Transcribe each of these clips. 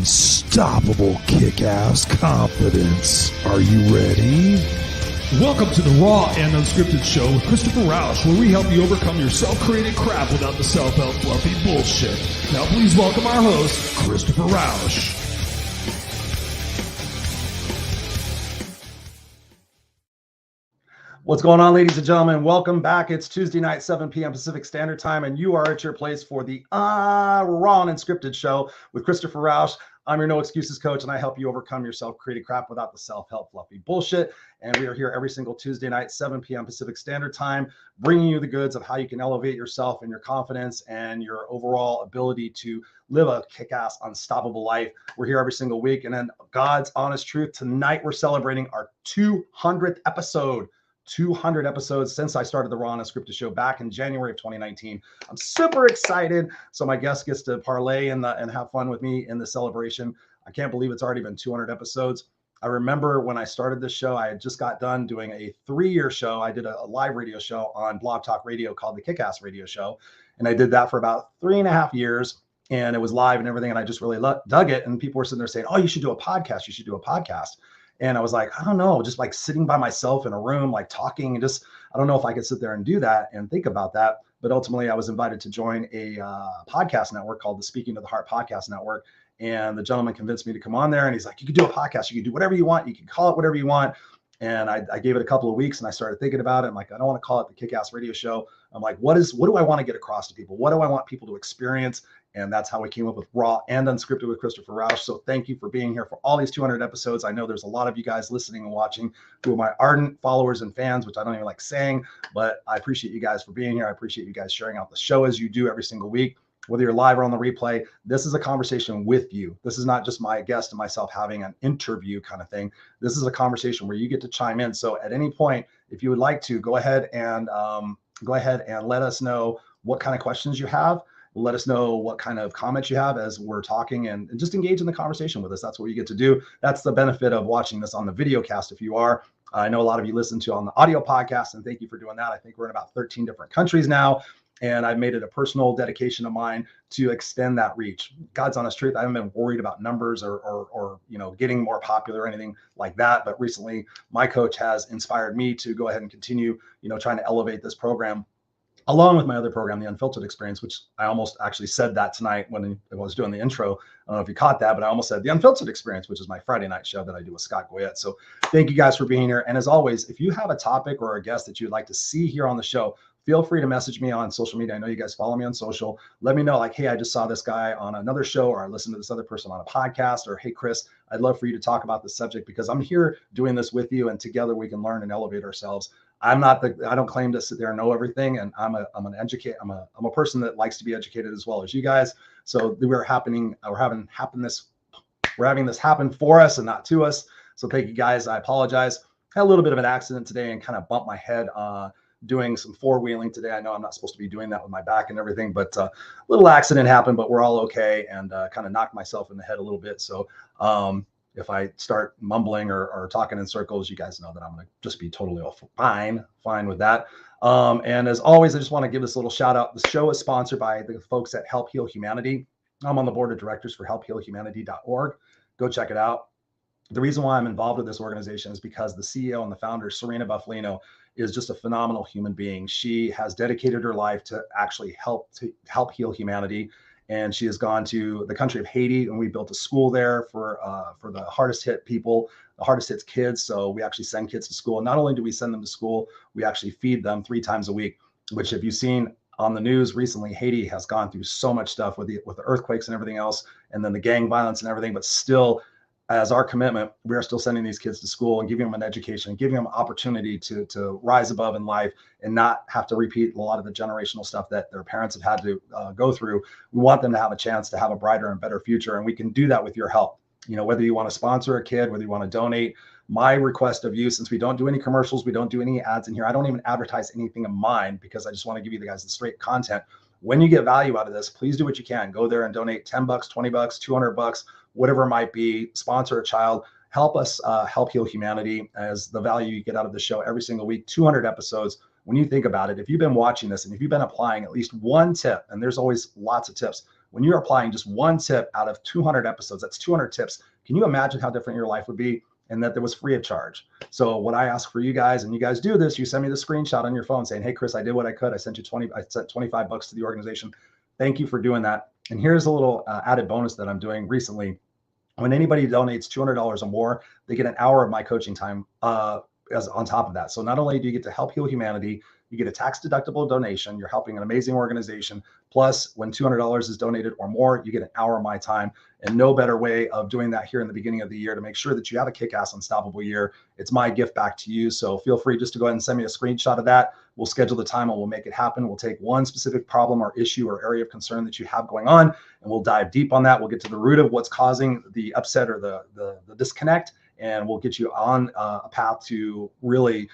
unstoppable kick-ass confidence. Are you ready? Welcome to the Raw and Unscripted show with Christopher Rausch, where we help you overcome your self-created crap without the self-help fluffy bullshit. Now please welcome our host, Christopher Rausch. What's going on, ladies and gentlemen? Welcome back. It's Tuesday night, 7 p.m. Pacific Standard Time, and you are at your place for the Raw and Unscripted show with Christopher Rausch. I'm your No Excuses coach, and I help you overcome your self-created crap without the self-help fluffy bullshit. And we are here every single Tuesday night, 7 p.m. Pacific Standard Time, bringing you the goods of how you can elevate yourself and your confidence and your overall ability to live a kick-ass, unstoppable life. We're here every single week. And then God's honest truth, tonight we're celebrating our 200th episode. 200 episodes since I started the Raw and Unscripted show back in January of 2019. I'm super excited. So my guest gets to parlay and have fun with me in the celebration. I can't believe it's already been 200 episodes. I remember when I started this show, I had just got done doing a 3-year show. I did a live radio show on Blog Talk Radio called the Kick-Ass Radio Show. And I did that for about 3.5 years. And it was live and everything. And I just really dug it. And people were sitting there saying, oh, you should do a podcast. You should do a podcast. And I was like, I don't know, just like sitting by myself in a room, like talking, and just, I don't know if I could sit there and do that and think about that. But ultimately, I was invited to join a podcast network called the Speaking to the Heart Podcast Network. And the gentleman convinced me to come on there. And he's like, you can do a podcast. You can do whatever you want. You can call it whatever you want. And I gave it a couple of weeks and I started thinking about it. I'm like, I don't want to call it the Kick-Ass Radio Show. I'm like, what do I want to get across to people? What do I want people to experience? And that's how we came up with Raw and Unscripted with Christopher Rausch. So thank you for being here for all these 200 episodes. I know there's a lot of you guys listening and watching who are my ardent followers and fans, which I don't even like saying, but I appreciate you guys for being here. I appreciate you guys sharing out the show as you do every single week. Whether you're live or on the replay, this is a conversation with you. This is not just my guest and myself having an interview kind of thing. This is a conversation where you get to chime in. So at any point, if you would like to, go ahead and let us know what kind of questions you have. Let us know what kind of comments you have as we're talking and just engage in the conversation with us. That's what you get to do. That's the benefit of watching this on the video cast. If you are, I know a lot of you listen to on the audio podcast, and thank you for doing that. I think we're in about 13 different countries now. And I've made it a personal dedication of mine to extend that reach. God's honest truth, I haven't been worried about numbers or getting more popular or anything like that. But recently, my coach has inspired me to go ahead and continue, trying to elevate this program, along with my other program, the Unfiltered Experience, which I almost actually said that tonight when I was doing the intro. I don't know if you caught that, but I almost said the Unfiltered Experience, which is my Friday night show that I do with Scott Goyette. So thank you guys for being here. And as always, if you have a topic or a guest that you'd like to see here on the show, feel free to message me on social media. I know you guys follow me on social. Let me know, like, hey, I just saw this guy on another show, or I listened to this other person on a podcast, or hey, Chris, I'd love for you to talk about this subject because I'm here doing this with you, and together we can learn and elevate ourselves. I don't claim to sit there and know everything, and I'm a person that likes to be educated as well as you guys. So we're having this happen for us and not to us. So thank you guys. I apologize. Had a little bit of an accident today and kind of bumped my head doing some four-wheeling today. I know I'm not supposed to be doing that with my back and everything, but a little accident happened, but we're all okay, and kind of knocked myself in the head a little bit. So if I start mumbling or talking in circles, you guys know that I'm going to just be totally fine with that. And as always, I just want to give this little shout out. The show is sponsored by the folks at Help Heal Humanity. I'm on the board of directors for helphealhumanity.org. Go check it out. The reason why I'm involved with this organization is because the CEO and the founder, Serena Buffalino, is just a phenomenal human being. She has dedicated her life to actually help heal humanity. And she has gone to the country of Haiti, and we built a school there for the hardest hit people, the hardest hit kids. So we actually send kids to school. And not only do we send them to school, we actually feed them 3 times a week, which if you've seen on the news recently, Haiti has gone through so much stuff with the earthquakes and everything else, and then the gang violence and everything, but still, as our commitment, we are still sending these kids to school and giving them an education and giving them opportunity to rise above in life and not have to repeat a lot of the generational stuff that their parents have had to go through. We want them to have a chance to have a brighter and better future. And we can do that with your help. Whether you want to sponsor a kid, whether you want to donate, my request of you, since we don't do any commercials, we don't do any ads in here, I don't even advertise anything of mine because I just want to give you guys the straight content. When you get value out of this, please do what you can. Go there and donate $10, $20, $200, whatever it might be. Sponsor a child. Help us help heal humanity as the value you get out of the show every single week. 200 episodes. When you think about it, if you've been watching this and if you've been applying at least one tip, and there's always lots of tips, when you're applying just one tip out of 200 episodes, that's 200 tips. Can you imagine how different your life would be? And that was free of charge. So what I ask for you guys, and you guys do this, you send me the screenshot on your phone saying, hey, Chris, I did what I could. I sent $25 to the organization. Thank you for doing that. And here's a little added bonus that I'm doing recently. When anybody donates $200 or more, they get an hour of my coaching time as on top of that. So not only do you get to help heal humanity, you get a tax deductible donation. You're helping an amazing organization. Plus, when $200 is donated or more, you get an hour of my time. And no better way of doing that here in the beginning of the year to make sure that you have a kick-ass, unstoppable year. It's my gift back to you. So feel free just to go ahead and send me a screenshot of that. We'll schedule the time and we'll make it happen. We'll take one specific problem or issue or area of concern that you have going on, and we'll dive deep on that. We'll get to the root of what's causing the upset or the disconnect, and we'll get you on a path to really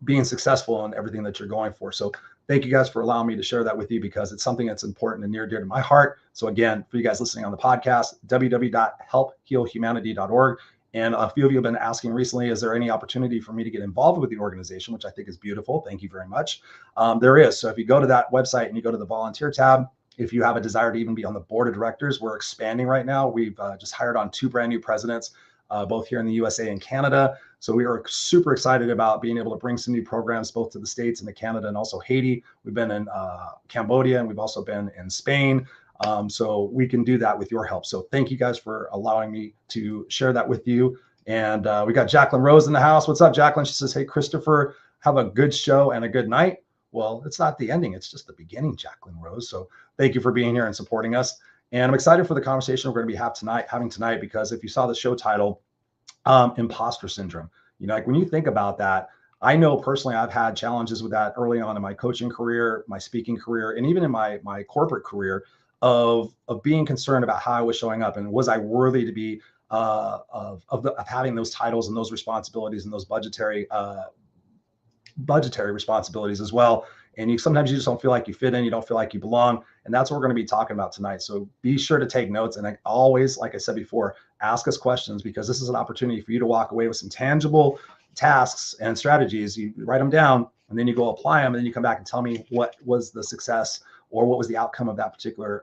being successful in everything that you're going for. So thank you guys for allowing me to share that with you, because it's something that's important and near and dear to my heart. So again, for you guys listening on the podcast, www.helphealhumanity.org. And a few of you have been asking recently, is there any opportunity for me to get involved with the organization, which I think is beautiful. Thank you very much. There is. So if you go to that website and you go to the volunteer tab, if you have a desire to even be on the board of directors, we're expanding right now. We've just hired on 2 brand new presidents, both here in the USA and Canada. So we are super excited about being able to bring some new programs both to the States and to Canada and also Haiti. We've been in Cambodia, and we've also been in Spain. So we can do that with your help. So thank you guys for allowing me to share that with you. And we got Jacqueline Rose in the house. What's up, Jacqueline? She says, hey, Christopher, have a good show and a good night. Well, it's not the ending. It's just the beginning, Jacqueline Rose. So thank you for being here and supporting us. And I'm excited for the conversation we're going to be having tonight, because if you saw the show title, imposter syndrome, like when you think about that, I know personally I've had challenges with that early on in my coaching career, my speaking career, and even in my corporate career of being concerned about how I was showing up and was I worthy to be of having those titles and those responsibilities and those budgetary responsibilities as well. And sometimes you just don't feel like you fit in, you don't feel like you belong. And that's what we're going to be talking about tonight. So be sure to take notes. And always, like I said before, ask us questions, because this is an opportunity for you to walk away with some tangible tasks and strategies. You write them down and then you go apply them. And then you come back and tell me what was the success or what was the outcome of that particular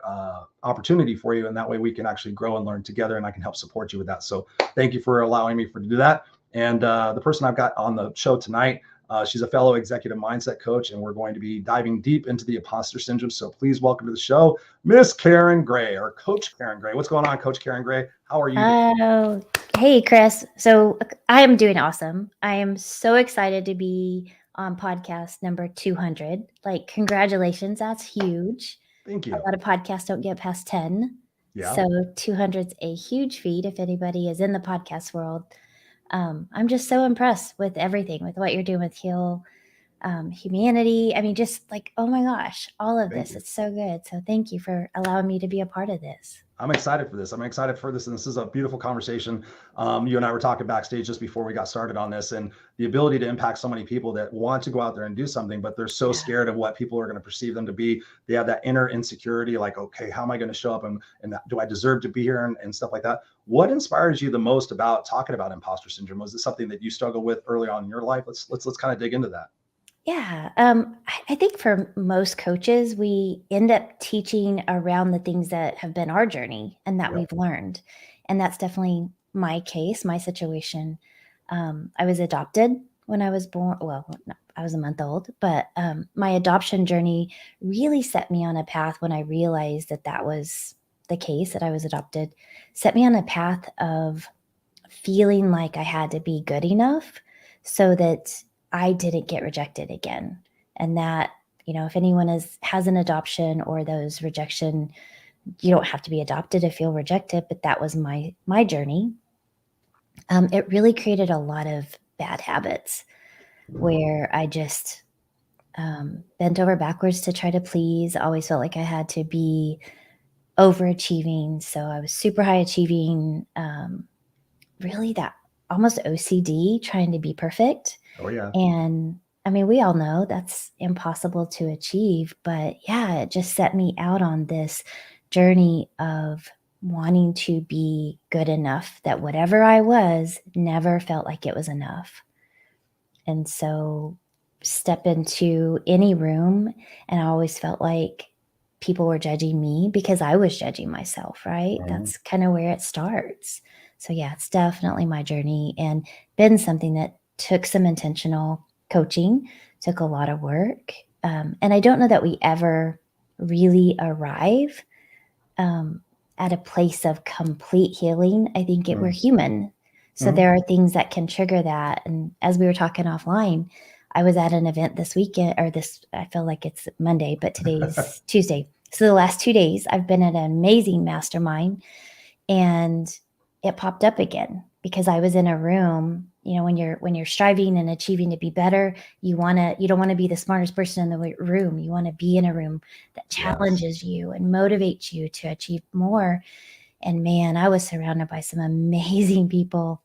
opportunity for you. And that way we can actually grow and learn together, and I can help support you with that. So thank you for allowing me to do that. And the person I've got on the show tonight, she's a fellow executive mindset coach, and we're going to be diving deep into the imposter syndrome. So please welcome to the show, Miss Karen Gray, or Coach Karen Gray. What's going on, Coach Karen Gray? How are you? Oh, hey, Chris. So I am doing awesome. I am so excited to be on podcast number 200. Like, congratulations. That's huge. Thank you. A lot of podcasts don't get past 10. Yeah. So 200's a huge feat if anybody is in the podcast world. I'm just so impressed with everything, with what you're doing with Heal Humanity. I mean, just like, oh my gosh, all of this. It's so good. So thank you for allowing me to be a part of this. I'm excited for this. And this is a beautiful conversation. You and I were talking backstage just before we got started on this, and the ability to impact so many people that want to go out there and do something, but they're so scared of what people are going to perceive them to be. They have that inner insecurity, like, okay, how am I going to show up, and do I deserve to be here, and stuff like that. What inspires you the most about talking about imposter syndrome? Was it something that you struggled with early on in your life? Let's kind of dig into that. Yeah. I think for most coaches, we end up teaching around the things that have been our journey and that we've learned. And that's definitely my case, my situation. I was adopted when I was born. Well, no, I was a month old, but my adoption journey really set me on a path when I realized that was the case, that I was adopted, set me on a path of feeling like I had to be good enough so that I didn't get rejected again. And that, if anyone has an adoption or those rejection, you don't have to be adopted to feel rejected, but that was my journey. It really created a lot of bad habits where I just bent over backwards to try to please. I always felt like I had to be overachieving. So I was super high achieving, really that almost OCD, trying to be perfect. Oh, yeah. And I mean, we all know that's impossible to achieve, but yeah, it just set me out on this journey of wanting to be good enough that whatever I was never felt like it was enough. And so step into any room, and I always felt like people were judging me because I was judging myself, right? That's kind of where it starts. So yeah, it's definitely my journey and been something that took some intentional coaching, took a lot of work. And I don't know that we ever really arrive at a place of complete healing. I think we're human. So there are things that can trigger that. And as we were talking offline, I was at an event this weekend, I feel like it's Monday, but today's Tuesday. So the last 2 days, I've been at an amazing mastermind, and it popped up again because I was in a room. When you're striving and achieving to be better, you don't want to be the smartest person in the room. You want to be in a room that challenges you and motivates you to achieve more. And man, I was surrounded by some amazing people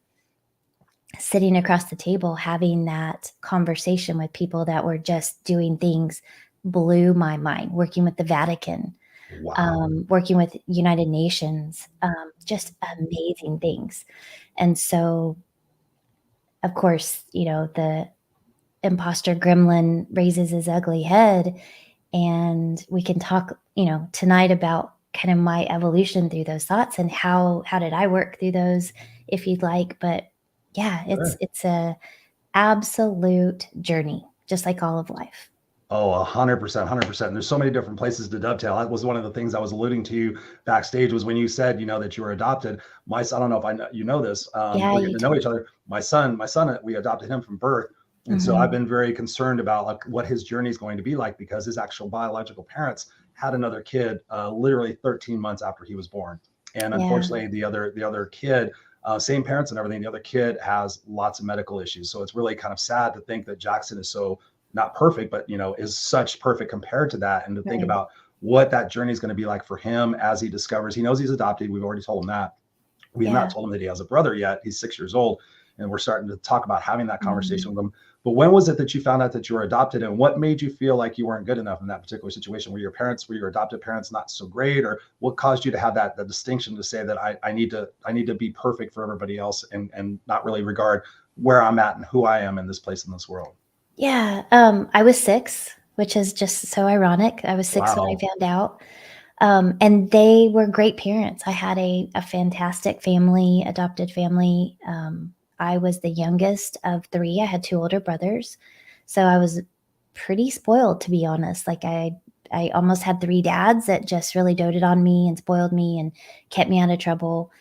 sitting across the table, having that conversation with people that were just doing things blew my mind, working with the Vatican, working with United Nations, just amazing things. And so, of course, the imposter gremlin raises his ugly head, and we can talk, tonight about kind of my evolution through those thoughts and how did I work through those, if you'd like. But yeah, it's a absolute journey, just like all of life. Oh, 100%, 100%. And there's so many different places to dovetail. That was one of the things I was alluding to backstage, was when you said, that you were adopted. My son, I don't know if you know this, Yeah, we're getting to know each other. My son, we adopted him from birth. And so I've been very concerned about like what his journey is going to be like, because his actual biological parents had another kid literally 13 months after he was born. And unfortunately, the other kid, same parents and everything, the other kid has lots of medical issues. So it's really kind of sad to think that Jackson is so not perfect, but is such perfect compared to that. And to think about what that journey is going to be like for him as he discovers, he knows he's adopted. We've already told him that. We have not told him that he has a brother yet. He's 6 years old, and we're starting to talk about having that conversation with him. But when was it that you found out that you were adopted, and what made you feel like you weren't good enough in that particular situation? Were your adopted parents not so great, or what caused you to have the distinction to say that I need to be perfect for everybody else, and not really regard where I'm at and who I am in this place in this world? Yeah. I was 6, which is just so ironic. I was 6 when I found out. And they were great parents. I had a fantastic family, adopted family. I was the youngest of 3. I had 2 older brothers. So I was pretty spoiled, to be honest. Like I almost had 3 dads that just really doted on me and spoiled me and kept me out of trouble.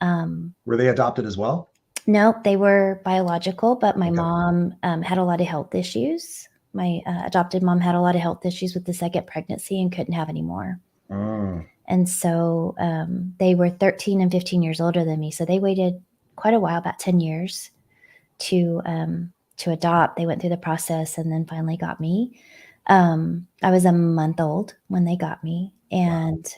Were they adopted as well? No, they were biological, but my mom had a lot of health issues. My adopted mom had a lot of health issues with the second pregnancy and couldn't have any more. And so they were 13 and 15 years older than me. So they waited quite a while, about 10 years to adopt. They went through the process and then finally got me. I was a month old when they got me. And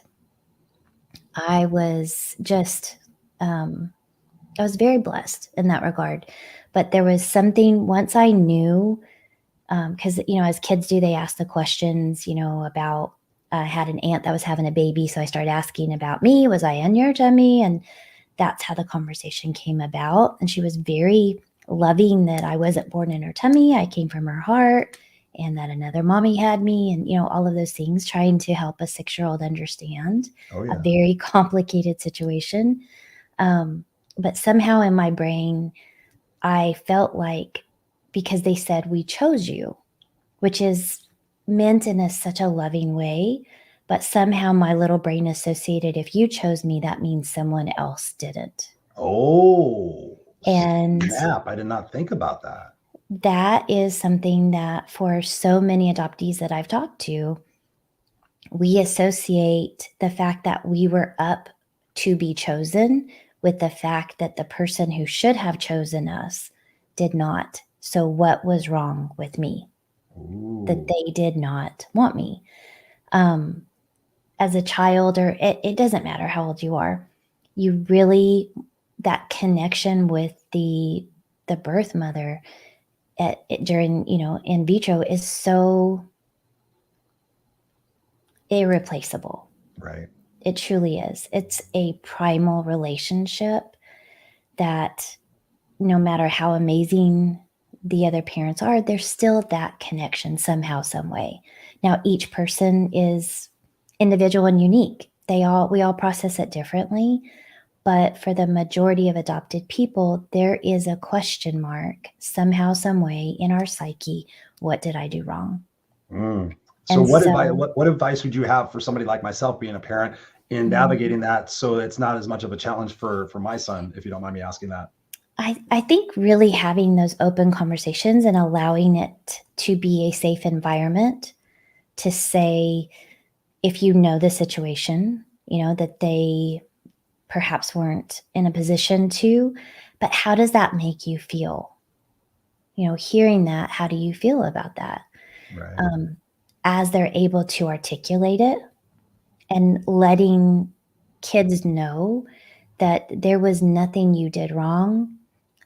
I was just, I was very blessed in that regard. But there was something once I knew, because, as kids do, they ask the questions, about, I had an aunt that was having a baby. So I started asking about me. Was I in your tummy? And that's how the conversation came about. And she was very loving that I wasn't born in her tummy. I came from her heart, and that another mommy had me, and, all of those things, trying to help a 6-year-old understand a very complicated situation. But somehow in my brain, I felt like, because they said, we chose you, which is meant in such a loving way, but somehow my little brain associated, if you chose me, that means someone else didn't. Oh, and snap. I did not think about that. That is something that for so many adoptees that I've talked to, we associate the fact that we were up to be chosen with the fact that the person who should have chosen us did not. So what was wrong with me? That they did not want me. As a child, or it doesn't matter how old you are, you really, that connection with the birth mother during, in vitro is so irreplaceable. Right. It truly is. It's a primal relationship that no matter how amazing the other parents are, there's still that connection somehow, some way. Now, each person is individual and unique. We all process it differently. But for the majority of adopted people, there is a question mark somehow, some way in our psyche. What did I do wrong? So And what advice would you have for somebody like myself being a parent in navigating that so it's not as much of a challenge for my son, if you don't mind me asking that? I think really having those open conversations and allowing it to be a safe environment to say, if you know the situation, that they perhaps weren't in a position to, but how does that make you feel? Hearing that, how do you feel about that? Right. As they're able to articulate it and letting kids know that there was nothing you did wrong.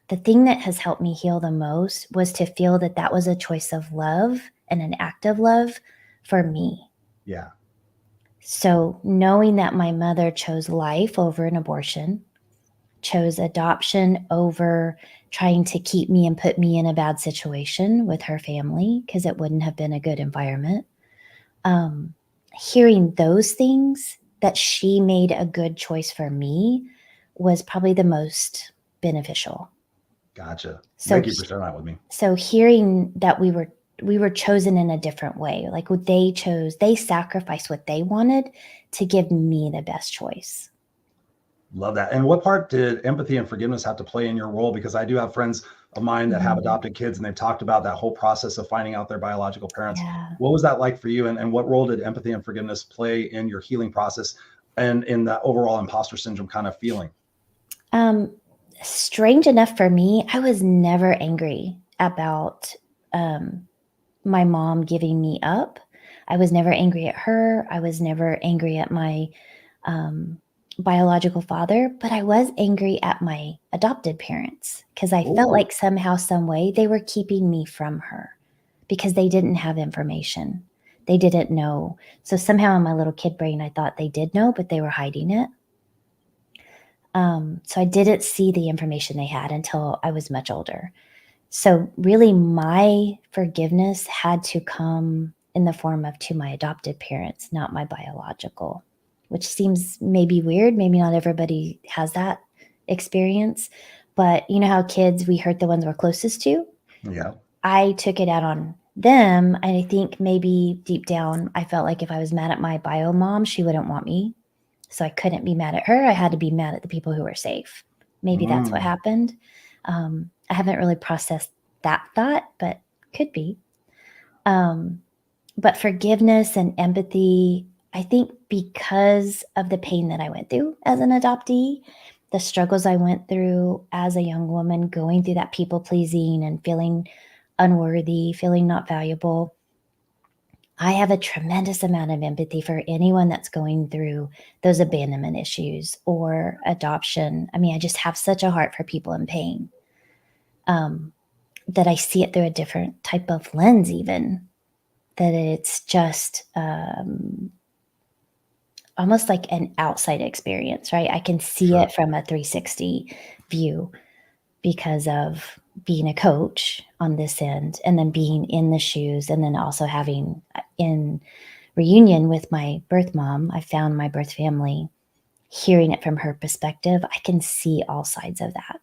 The thing that has helped me heal the most was to feel that that was a choice of love and an act of love for me. Yeah. So knowing that my mother chose life over an abortion, chose adoption over trying to keep me and put me in a bad situation with her family because it wouldn't have been a good environment. Hearing those things, that she made a good choice for me, was probably the most beneficial. Gotcha. So Thank you for sharing that with me. So hearing that we were chosen in a different way, like what they sacrificed what they wanted to give me the best choice. Love that. And what part did empathy and forgiveness have to play in your role? Because I do have friends of mine that have adopted kids, and they've talked about that whole process of finding out their biological parents. Yeah. What was that like for you? And what role did empathy and forgiveness play in your healing process and in that overall imposter syndrome kind of feeling? Strange enough for me, I was never angry about my mom giving me up. I was never angry at her. I was never angry at my biological father, but I was angry at my adopted parents because I felt like somehow, some way they were keeping me from her because they didn't have information. They didn't know. So somehow in my little kid brain, I thought they did know, but they were hiding it. So I didn't see the information they had until I was much older. So really my forgiveness had to come in the form of to my adopted parents, not my biological, which seems maybe weird. Maybe not everybody has that experience, but you know how kids, we hurt the ones we're closest to? Yeah. I took it out on them. And I think maybe deep down, I felt like if I was mad at my bio mom, she wouldn't want me. So I couldn't be mad at her. I had to be mad at the people who were safe. Maybe that's what happened. I haven't really processed that thought, but could be. But forgiveness and empathy, I think because of the pain that I went through as an adoptee, the struggles I went through as a young woman, going through that people pleasing and feeling unworthy, feeling not valuable, I have a tremendous amount of empathy for anyone that's going through those abandonment issues or adoption. I mean, I just have such a heart for people in pain, that I see it through a different type of lens, even that it's just almost like an outside experience, right? I can see it from a 360 view because of being a coach on this end and then being in the shoes and then also having in reunion with my birth mom, I found my birth family, hearing it from her perspective, I can see all sides of that.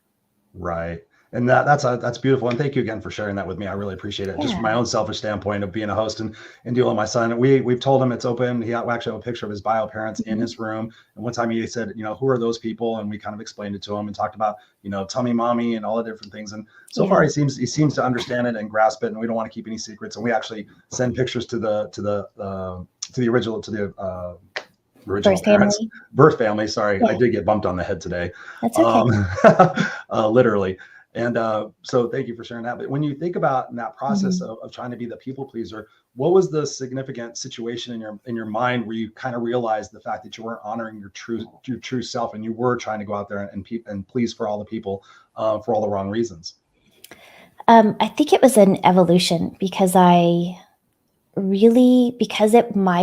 Right. And that's beautiful. And thank you again for sharing that with me. I really appreciate it. Just from my own selfish standpoint of being a host and dealing with my son. We've told him it's open. We actually have a picture of his bio parents in his room. And one time he said, who are those people? And we kind of explained it to him and talked about, tummy mommy and all the different things. And so far he seems to understand it and grasp it. And we don't want to keep any secrets. And we actually send pictures to the original parents, birth family. Sorry, I did get bumped on the head today. That's okay. Literally. And so thank you for sharing that. But when you think about that process of trying to be the people pleaser, what was the significant situation in your mind where you kind of realized the fact that you weren't honoring your true self and you were trying to go out there and please for all the people for all the wrong reasons? I think it was an evolution because my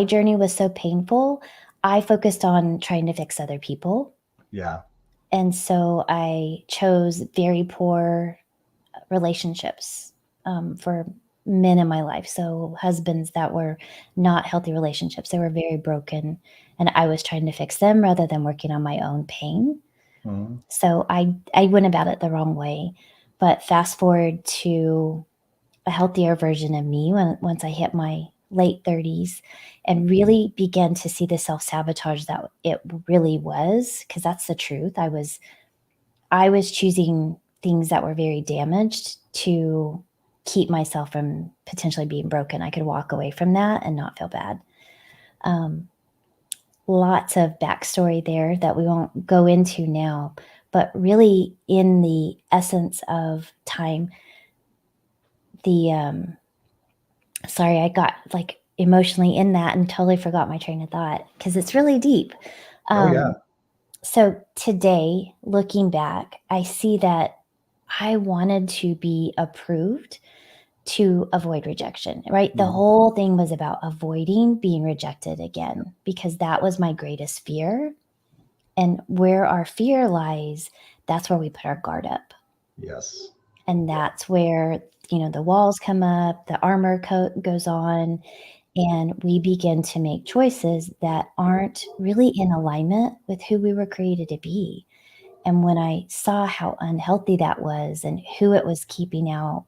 journey was so painful, I focused on trying to fix other people. Yeah. And so I chose very poor relationships for men in my life. So husbands that were not healthy relationships, they were very broken. And I was trying to fix them rather than working on my own pain. Mhm. So I went about it the wrong way. But fast forward to a healthier version of me once I hit my late 30s and really began to see the self-sabotage that it really was, because that's the truth. I was choosing things that were very damaged to keep myself from potentially being broken. I could walk away from that and not feel bad. Lots of backstory there that we won't go into now, but really in the essence of time, sorry, I got like emotionally in that and totally forgot my train of thought because it's really deep. Oh yeah. So today, looking back, I see that I wanted to be approved to avoid rejection, right? The Mhm. whole thing was about avoiding being rejected again, because that was my greatest fear. And where our fear lies, that's where we put our guard up. Yes. And that's where, the walls come up, the armor coat goes on, and we begin to make choices that aren't really in alignment with who we were created to be. And when I saw how unhealthy that was and who it was keeping out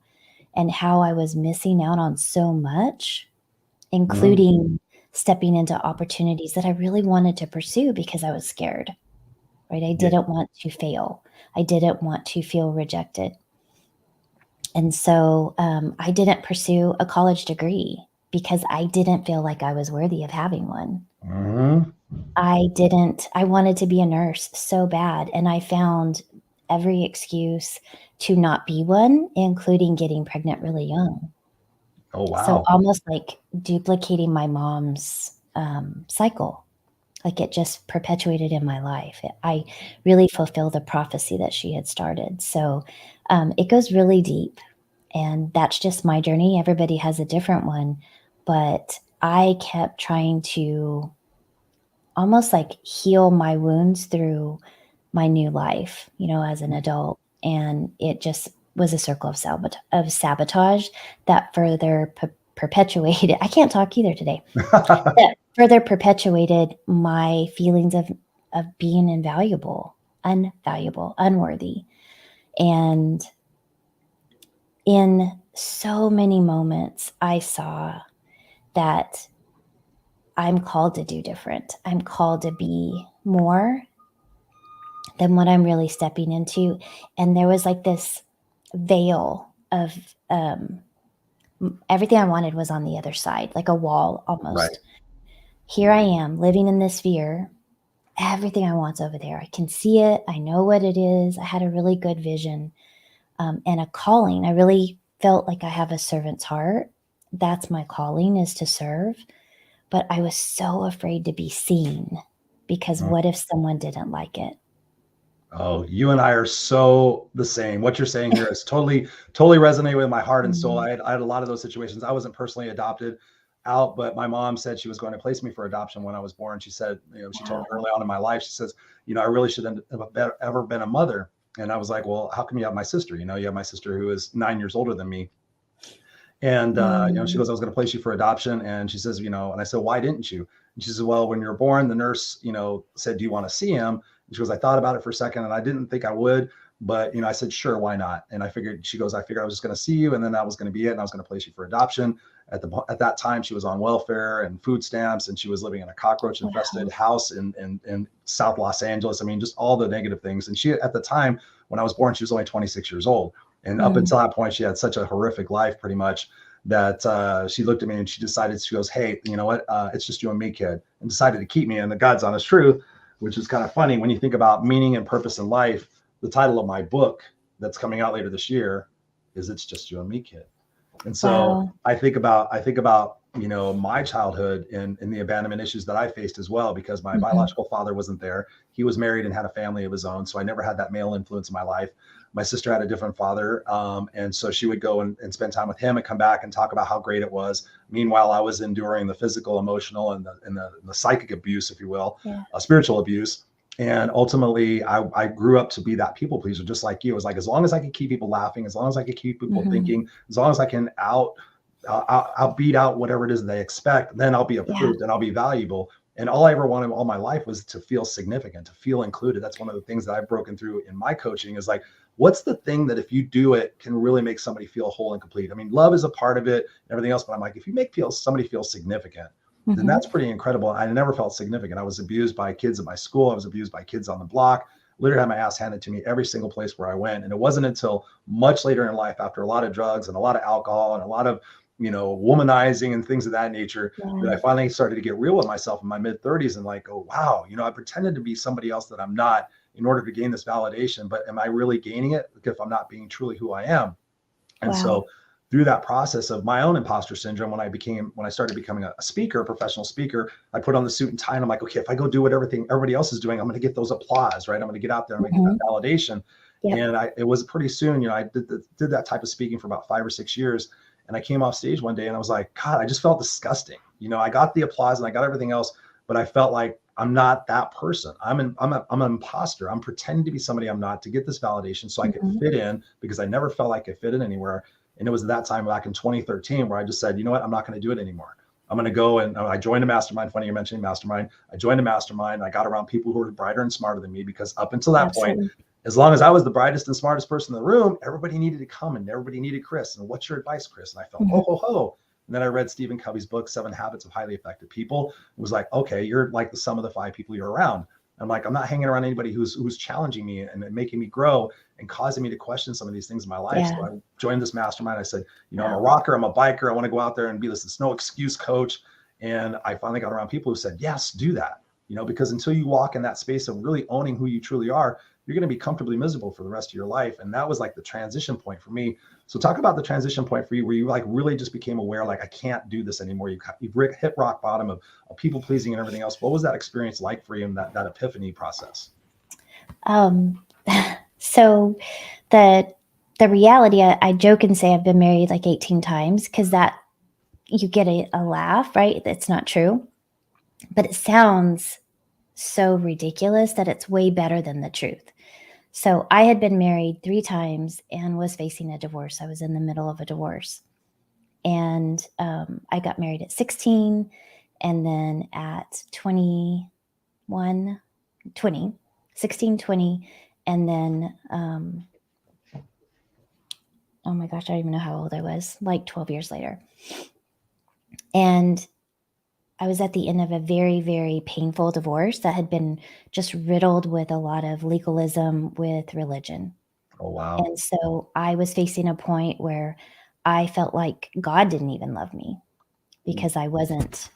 and how I was missing out on so much, including stepping into opportunities that I really wanted to pursue because I was scared, right? I Yeah. didn't want to fail. I didn't want to feel rejected. And so I didn't pursue a college degree because I didn't feel like I was worthy of having one. Mhm. I wanted to be a nurse so bad. And I found every excuse to not be one, including getting pregnant really young. Oh So wow. almost like duplicating my mom's cycle. Like it just perpetuated in my life. I really fulfilled the prophecy that she had started. So it goes really deep. And that's just my journey. Everybody has a different one. But I kept trying to almost like heal my wounds through my new life, as an adult. And it just was a circle of sabotage that further perpetuated. I can't talk either today. That further perpetuated my feelings of being invaluable, unworthy. And in so many moments, I saw that I'm called to do different. I'm called to be more than what I'm really stepping into. And there was like this veil of everything I wanted was on the other side, like a wall Right. almost. Here I am living in this fear. Everything I want's over there. I can see it. I know what it is. I had a really good vision and a calling. I really felt like I have a servant's heart. That's my calling, is to serve. But I was so afraid to be seen because Mm. what if someone didn't like it? Oh, you and I are so the same. What you're saying here is totally resonating with my heart and soul. Mhm. I had a lot of those situations. I wasn't personally adopted out, but my mom said she was going to place me for adoption when I was born. She said, she told me Wow. early on in my life, she says, I really shouldn't have ever been a mother. And I was like, well, how come you have my sister? You have my sister who is 9 years older than me. And she Mm. goes, I was going to place you for adoption. And she says, and I said, why didn't you? And she says, well, when you were born, the nurse, said, do you want to see him? And she goes, I thought about it for a second and I didn't think I would, but I said, sure, why not? And I figured I was just going to see you, and then that was going to be it. And I was going to place you for adoption. At that time, she was on welfare and food stamps, and she was living in a cockroach infested Wow. house in South Los Angeles. I mean, just all the negative things. And she, at the time when I was born, she was only 26 years old. And up Mm. until that point, she had such a horrific life, pretty much, that she looked at me and she goes, hey, you know what? It's just you and me, kid, and decided to keep me. And the God's honest truth, which is kind of funny when you think about meaning and purpose in life. The title of my book that's coming out later this year is It's Just You and Me, Kid. And so Wow. I think about my childhood and the abandonment issues that I faced as well, because my Mhm. biological father wasn't there. He was married and had a family of his own. So I never had that male influence in my life. My sister had a different father. And so she would go and spend time with him and come back and talk about how great it was. Meanwhile, I was enduring the physical, emotional, and the psychic abuse, if you will, Yeah. spiritual abuse. And ultimately, I grew up to be that people pleaser, just like you. It was like, as long as I could keep people laughing, as long as I could keep people Mhm. thinking, as long as I can I'll beat out whatever it is they expect. Then I'll be approved and I'll be valuable. And all I ever wanted all my life was to feel significant, to feel included. That's one of the things that I've broken through in my coaching is like, what's the thing that if you do it can really make somebody feel whole and complete? I mean, love is a part of it and everything else, but I'm like, if you make somebody feel significant, then that's pretty incredible. I never felt significant. I was abused by kids at my school. I was abused by kids on the block. Literally had my ass handed to me every single place where I went. And it wasn't until much later in life, after a lot of drugs and a lot of alcohol and a lot of, womanizing and things of that nature, that I finally started to get real with myself in my mid 30s and like, oh, wow, I pretended to be somebody else that I'm not in order to gain this validation, but am I really gaining it if I'm not being truly who I am? And so through that process of my own imposter syndrome, when I started becoming a speaker, a professional speaker, I put on the suit and tie and I'm like, okay, if I go do what everybody else is doing, I'm going to get those applause, right? I'm going to get out there and get that validation. And it was pretty soon, I did that type of speaking for about 5 or 6 years. And I came off stage one day and I was like, God, I just felt disgusting. I got the applause and I got everything else, but I felt like I'm not that person. I'm an imposter. I'm pretending to be somebody I'm not to get this validation so I could fit in, because I never felt like I fit in anywhere. And it was at that time back in 2013 where I just said, you know what, I'm not going to do it anymore. I'm going to go, and I joined a mastermind. Funny you're mentioning mastermind. I joined a mastermind. I got around people who were brighter and smarter than me, because up until that point, as long as I was the brightest and smartest person in the room, everybody needed to come and everybody needed Chris. And what's your advice, Chris? And I felt, ho, ho, ho. And then I read Stephen Covey's book, 7 Habits of Highly Effective People. It was like, okay, you're like the sum of the 5 people you're around. I'm like, I'm not hanging around anybody who's challenging me and making me grow and causing me to question some of these things in my life. So I joined this mastermind. I said, I'm a rocker, I'm a biker. I want to go out there and be this no excuse coach. And I finally got around people who said, yes, do that. Because until you walk in that space of really owning who you truly are, you're going to be comfortably miserable for the rest of your life. And that was like the transition point for me. So talk about the transition point for you, where you like really just became aware, like, I can't do this anymore. You've hit rock bottom of people pleasing and everything else. What was that experience like for you in that epiphany process? So the reality, I joke and say I've been married like 18 times, because that you get a laugh, right? That's not true, but it sounds so ridiculous that it's way better than the truth. So I had been married 3 times and was facing a divorce. I was in the middle of a divorce. And I got married at 16, and then at 20, 16, 20, and then, oh my gosh, I don't even know how old I was, like 12 years later. And I was at the end of a very, very painful divorce that had been just riddled with a lot of legalism with religion. Oh, wow. And so I was facing a point where I felt like God didn't even love me, because I wasn't,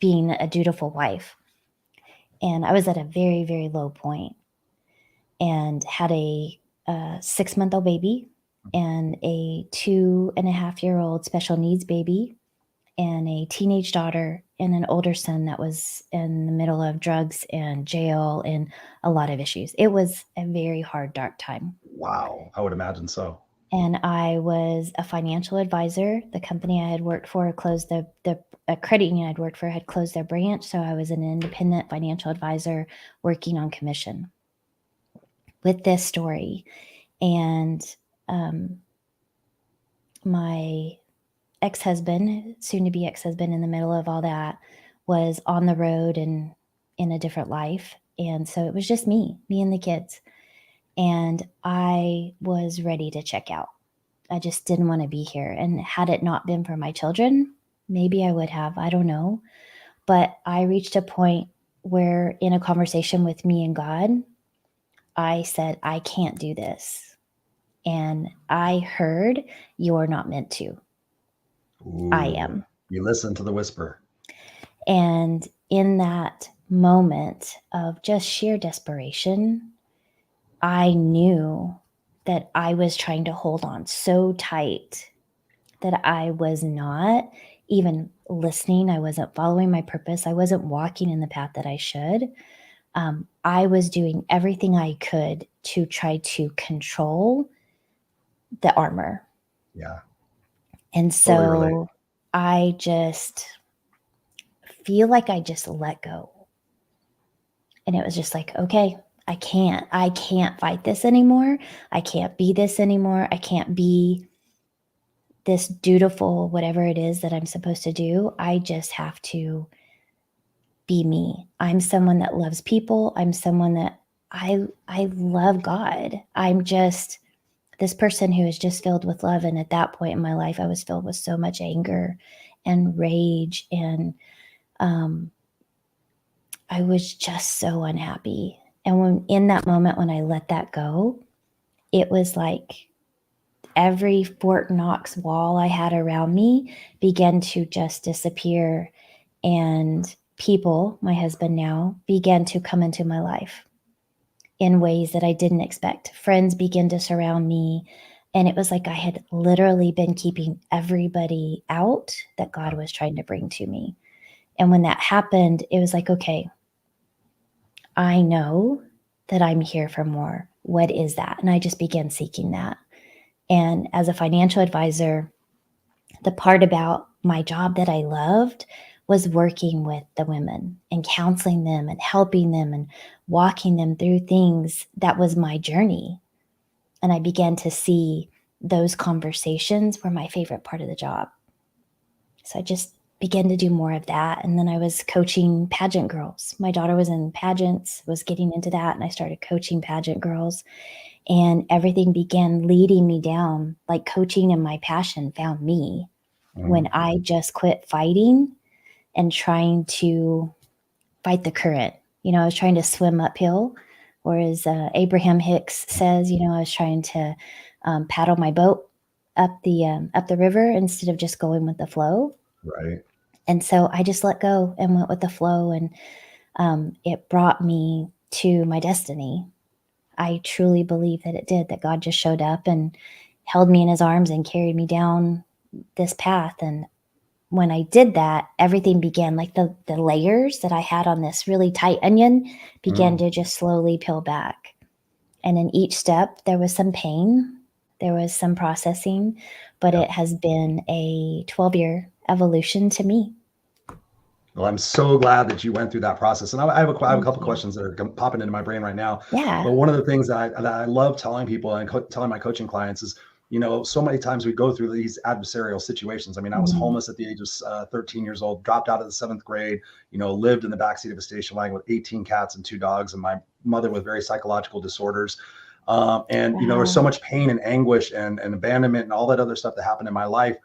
being a dutiful wife. And I was at a very, very low point, and had a 6-month-old baby and a 2.5-year-old special needs baby, and a teenage daughter, and an older son that was in the middle of drugs and jail and a lot of issues. It was a very hard, dark time. Wow. I would imagine so. And I was a financial advisor. The company I had worked for closed the credit union I'd worked for had closed their branch. So I was an independent financial advisor working on commission with this story. And my ex-husband, soon to be ex-husband, in the middle of all that, was on the road and in a different life. And so it was just me and the kids. And I was ready to check out. I just didn't want to be here. And had it not been for my children, maybe I would have, I don't know. But I reached a point where, in a conversation with me and God, I said, I can't do this. And I heard, you're not meant to. Ooh, I am. You listen to the whisper. And in that moment of just sheer desperation, I knew that I was trying to hold on so tight that I was not even listening. I wasn't following my purpose. I wasn't walking in the path that I should. I was doing everything I could to try to control the armor. Yeah. And so I just feel like I just let go. And it was just like, okay, I can't fight this anymore. I can't be this anymore. I can't be this dutiful, whatever it is that I'm supposed to do, I just have to be me. I'm someone that loves people. I'm someone that I love God. I'm just this person who is just filled with love. And at that point in my life, I was filled with so much anger and rage. And I was just so unhappy. And when in that moment, when I let that go, it was like every Fort Knox wall I had around me began to just disappear. And people, my husband now, began to come into my life in ways that I didn't expect. Friends began to surround me. And it was like I had literally been keeping everybody out that God was trying to bring to me. And when that happened, it was like, okay, I know that I'm here for more. What is that? And I just began seeking that. And as a financial advisor, the part about my job that I loved was working with the women and counseling them and helping them and walking them through things. That was my journey. And I began to see those conversations were my favorite part of the job. So I just began to do more of that. And then I was coaching pageant girls. My daughter was in pageants, was getting into that. And I started coaching pageant girls. And everything began leading me down, like coaching and my passion found me when I just quit fighting and trying to fight the current. I was trying to swim uphill, or as Abraham Hicks says, I was trying to paddle my boat up the river instead of just going with the flow. Right. And so I just let go and went with the flow, and it brought me to my destiny. I truly believe that it did, that God just showed up and held me in his arms and carried me down this path. And when I did that, everything began, like the layers that I had on this really tight onion began to just slowly peel back. And in each step, there was some pain, there was some processing, but it has been a 12-year evolution to me. Well, I'm so glad that you went through that process. And I have a couple questions that are popping into my brain right now. Yeah. But one of the things that I love telling people and telling my coaching clients is, so many times we go through these adversarial situations. I mean, I was homeless at the age of 13 years old, dropped out of the 7th grade, lived in the backseat of a station wagon with 18 cats and 2 dogs, and my mother with very psychological disorders. And, there was so much pain and anguish and abandonment and all that other stuff that happened in my life,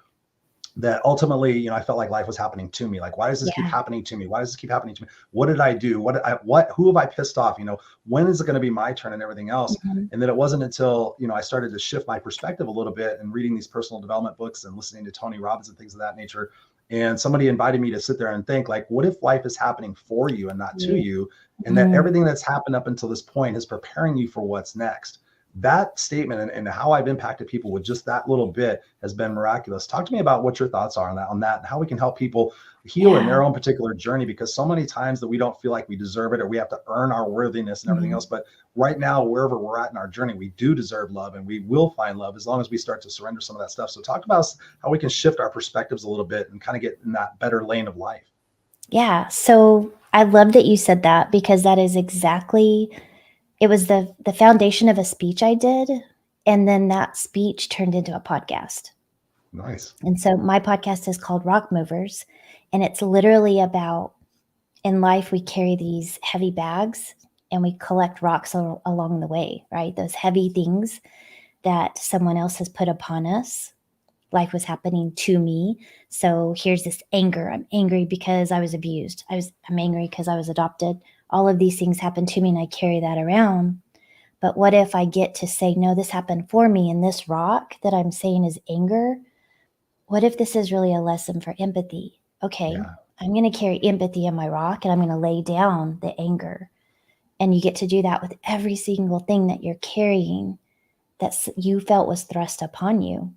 that ultimately, I felt like life was happening to me. Like, why does this keep happening to me? Why does this keep happening to me? What did I do? Who have I pissed off? When is it going to be my turn and everything else? And then it wasn't until, I started to shift my perspective a little bit and reading these personal development books and listening to Tony Robbins and things of that nature. And somebody invited me to sit there and think, like, what if life is happening for you and not to you? And that everything that's happened up until this point is preparing you for what's next. That statement and how I've impacted people with just that little bit has been miraculous. Talk to me about what your thoughts are on that, and how we can help people heal in their own particular journey, because so many times that we don't feel like we deserve it, or we have to earn our worthiness and everything else. But right now, wherever we're at in our journey, we do deserve love, and we will find love as long as we start to surrender some of that stuff. So talk about how we can shift our perspectives a little bit and kind of get in that better lane of life. Yeah. So I love that you said that, because that is exactly, it was the foundation of a speech I did. And then that speech turned into a podcast. Nice. And so my podcast is called Rock Movers. And it's literally about, in life, we carry these heavy bags and we collect rocks along the way, right? Those heavy things that someone else has put upon us. Life was happening to me. So here's this anger. I'm angry because I was abused. I'm angry because I was adopted. All of these things happened to me, and I carry that around. But what if I get to say, no, this happened for me, and this rock that I'm saying is anger? What if this is really a lesson for empathy? Okay, I'm going to carry empathy in my rock, and I'm going to lay down the anger. And you get to do that with every single thing that you're carrying that you felt was thrust upon you.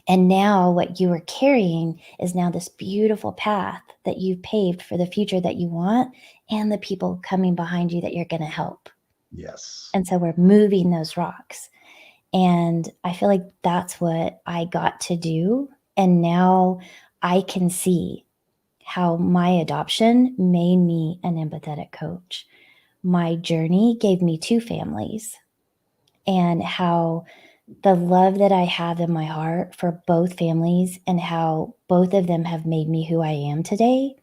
And now what you are carrying is now this beautiful path that you've paved for the future that you want, and the people coming behind you that you're going to help. Yes. And so we're moving those rocks. And I feel like that's what I got to do. And now I can see how my adoption made me an empathetic coach. My journey gave me 2 families, and how the love that I have in my heart for both families and how both of them have made me who I am today.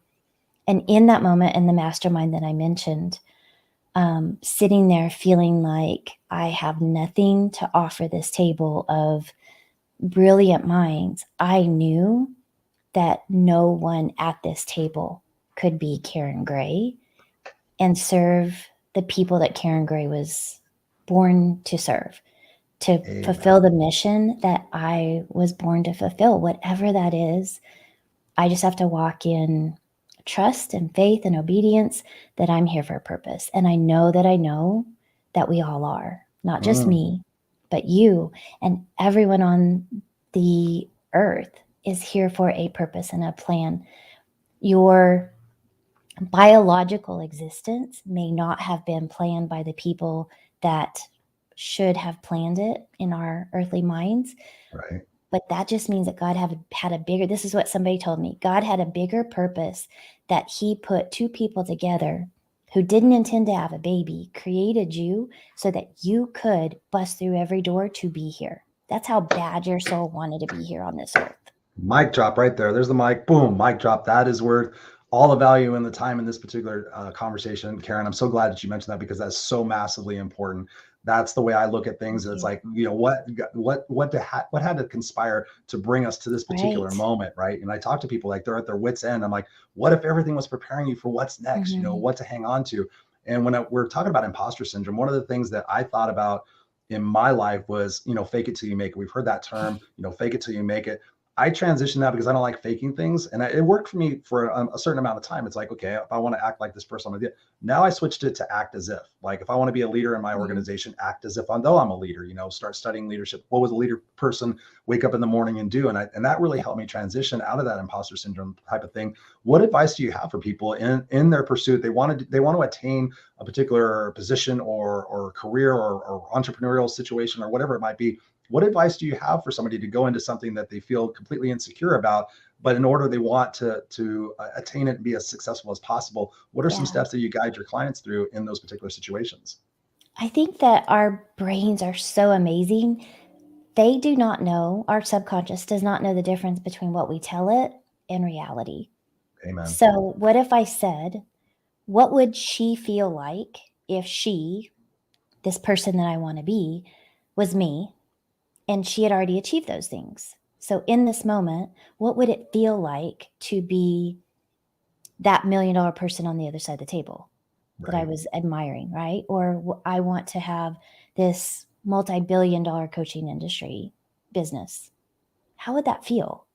And in that moment in the mastermind that I mentioned, sitting there feeling like I have nothing to offer this table of brilliant minds, I knew that no one at this table could be Karen Gray and serve the people that Karen Gray was born to serve, to fulfill the mission that I was born to fulfill, whatever that is. I just have to walk in trust and faith and obedience that I'm here for a purpose. And I know that we all are, not just me, but you and everyone on the earth is here for a purpose and a plan. Your biological existence may not have been planned by the people that should have planned it in our earthly minds. Right. But that just means that God had a bigger, this is what somebody told me, God had a bigger purpose, that he put two people together who didn't intend to have a baby, created you so that you could bust through every door to be here. That's how bad your soul wanted to be here on this earth. Mic drop right there. There's the mic. Boom, mic drop. That is worth all the value and the time in this particular conversation. Karen, I'm so glad that you mentioned that, because that's so massively important. That's the way I look at things. It's like, what had to conspire to bring us to this particular moment, right? And I talk to people like they're at their wits' end. I'm like, what if everything was preparing you for what's next? You know, what to hang on to. And when we're talking about imposter syndrome, one of the things that I thought about in my life was, fake it till you make it. We've heard that term, fake it till you make it. I transitioned that because I don't like faking things. And it worked for me for a certain amount of time. It's like, okay, if I want to act like this person, I'm gonna do it. Now I switched it to act as if. Like, if I want to be a leader in my organization, act as if though I'm a leader, start studying leadership. What was a leader person wake up in the morning and do? And that really helped me transition out of that imposter syndrome type of thing. What advice do you have for people in their pursuit? They want to attain a particular position or career or entrepreneurial situation or whatever it might be. What advice do you have for somebody to go into something that they feel completely insecure about, but in order they want to attain it and be as successful as possible? What are some steps that you guide your clients through in those particular situations? I think that our brains are so amazing. They do not know, our subconscious does not know the difference between what we tell it and reality. Amen. So what if I said, what would she feel like if she, this person that I want to be, was me, and she had already achieved those things? So in this moment, what would it feel like to be that $1 million person on the other side of the table that I was admiring, right? Or I want to have this multi-billion-dollar coaching industry business. How would that feel?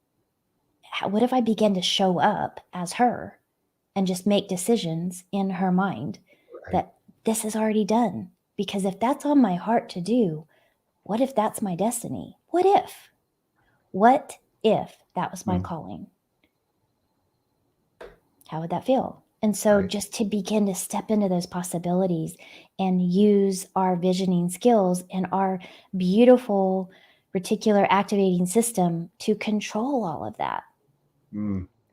What if I began to show up as her and just make decisions in her mind that this is already done? Because if that's on my heart to do, what if that's my destiny? What if that was my calling? How would that feel? And so just to begin to step into those possibilities and use our visioning skills and our beautiful reticular activating system to control all of that.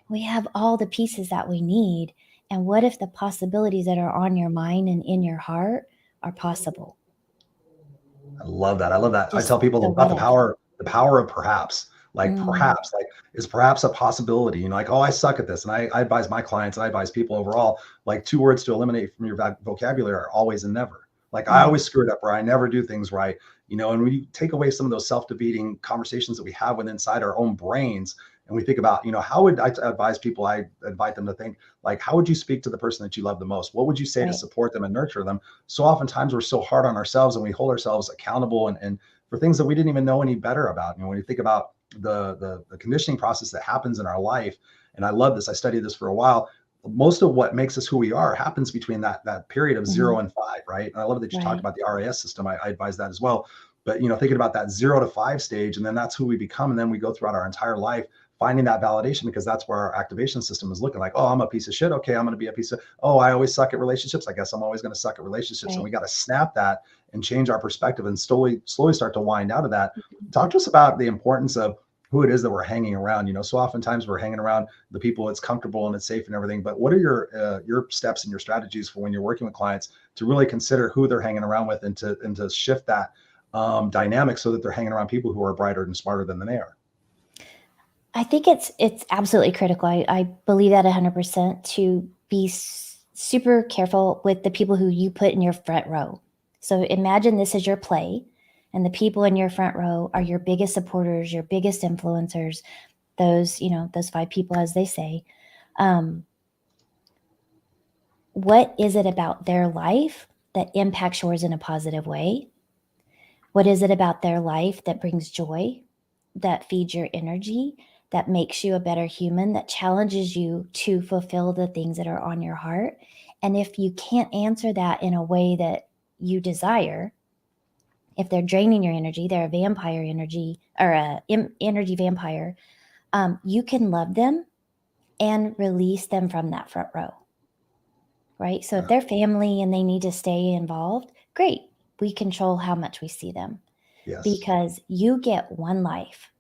We have all the pieces that we need. And what if the possibilities that are on your mind and in your heart are possible? I love that. I Just tell people the about what the power of perhaps. Perhaps, is perhaps a possibility, like, oh, I suck at this. And I advise my clients, and I advise people overall, like, 2 words to eliminate from your vocabulary are always and never. Like, I always screw it up, or I never do things right, and we take away some of those self-defeating conversations that we have within inside our own brains. And we think about, how would I advise people? I invite them to think, like, how would you speak to the person that you love the most? What would you say to support them and nurture them? So oftentimes we're so hard on ourselves, and we hold ourselves accountable and for things that we didn't even know any better about. When you think about the conditioning process that happens in our life, and I love this, I studied this for a while. Most of what makes us who we are happens between that period of 0 and 5, right? And I love that you talked about the RAS system. I advise that as well. But thinking about that 0 to 5 stage, and then that's who we become, and then we go throughout our entire life finding that validation, because that's where our activation system is looking like, oh, I'm a piece of shit. Okay, I'm going to be a piece of, oh, I always suck at relationships. I guess I'm always going to suck at relationships. And we got to snap that and change our perspective and slowly start to wind out of that. Talk to us about the importance of who it is that we're hanging around. So oftentimes we're hanging around the people it's comfortable and it's safe and everything. But what are your steps and your strategies for when you're working with clients to really consider who they're hanging around with, and to shift that dynamic so that they're hanging around people who are brighter and smarter than they are? I think it's absolutely critical. I believe that 100%, to be super careful with the people who you put in your front row. So imagine this is your play, and the people in your front row are your biggest supporters, your biggest influencers, those 5 people, as they say. What is it about their life that impacts yours in a positive way? What is it about their life that brings joy, that feeds your energy, that makes you a better human, that challenges you to fulfill the things that are on your heart? And if you can't answer that in a way that you desire, if they're draining your energy, they're a vampire energy, or a energy vampire, you can love them and release them from that front row, right? So if they're family and they need to stay involved, great. We control how much we see them. Yes. Because you get one life.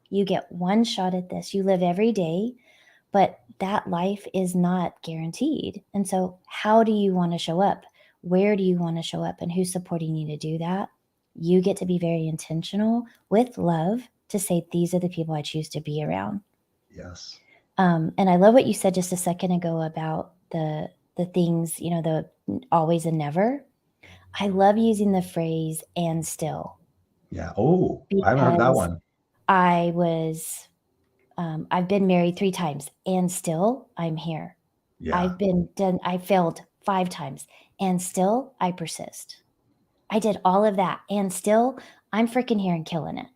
You get one shot at this. You live every day, but that life is not guaranteed. And so how do you want to show up? Where do you want to show up? And who's supporting you to do that? You get to be very intentional with love to say, these are the people I choose to be around. Yes. And I love what you said just a second ago about the things, the always and never. I love using the phrase "and still." Yeah. Oh, I haven't heard that one. I was, I've been married 3 times, and still I'm here. Yeah. I failed 5 times, and still I persist. I did all of that, and still I'm freaking here and killing it.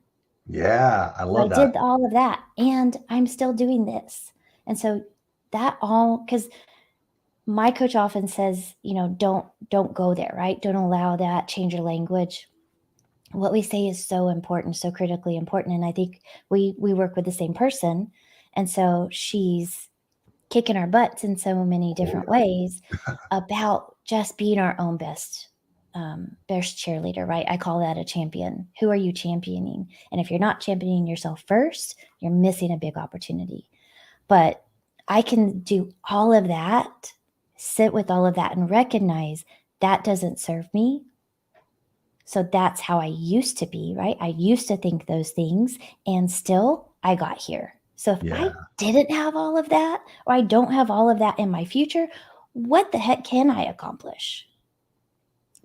Yeah. I love that. I did all of that, and I'm still doing this. And so that all, because my coach often says, don't go there, right? Don't allow that, change your language. What we say is so important, so critically important. And I think we work with the same person. And so she's kicking our butts in so many different ways about just being our own best cheerleader, right? I call that a champion. Who are you championing? And if you're not championing yourself first, you're missing a big opportunity. But I can do all of that, sit with all of that, and recognize that doesn't serve me. So that's how I used to be, right? I used to think those things, and still I got here. So if I didn't have all of that, or I don't have all of that in my future, what the heck can I accomplish?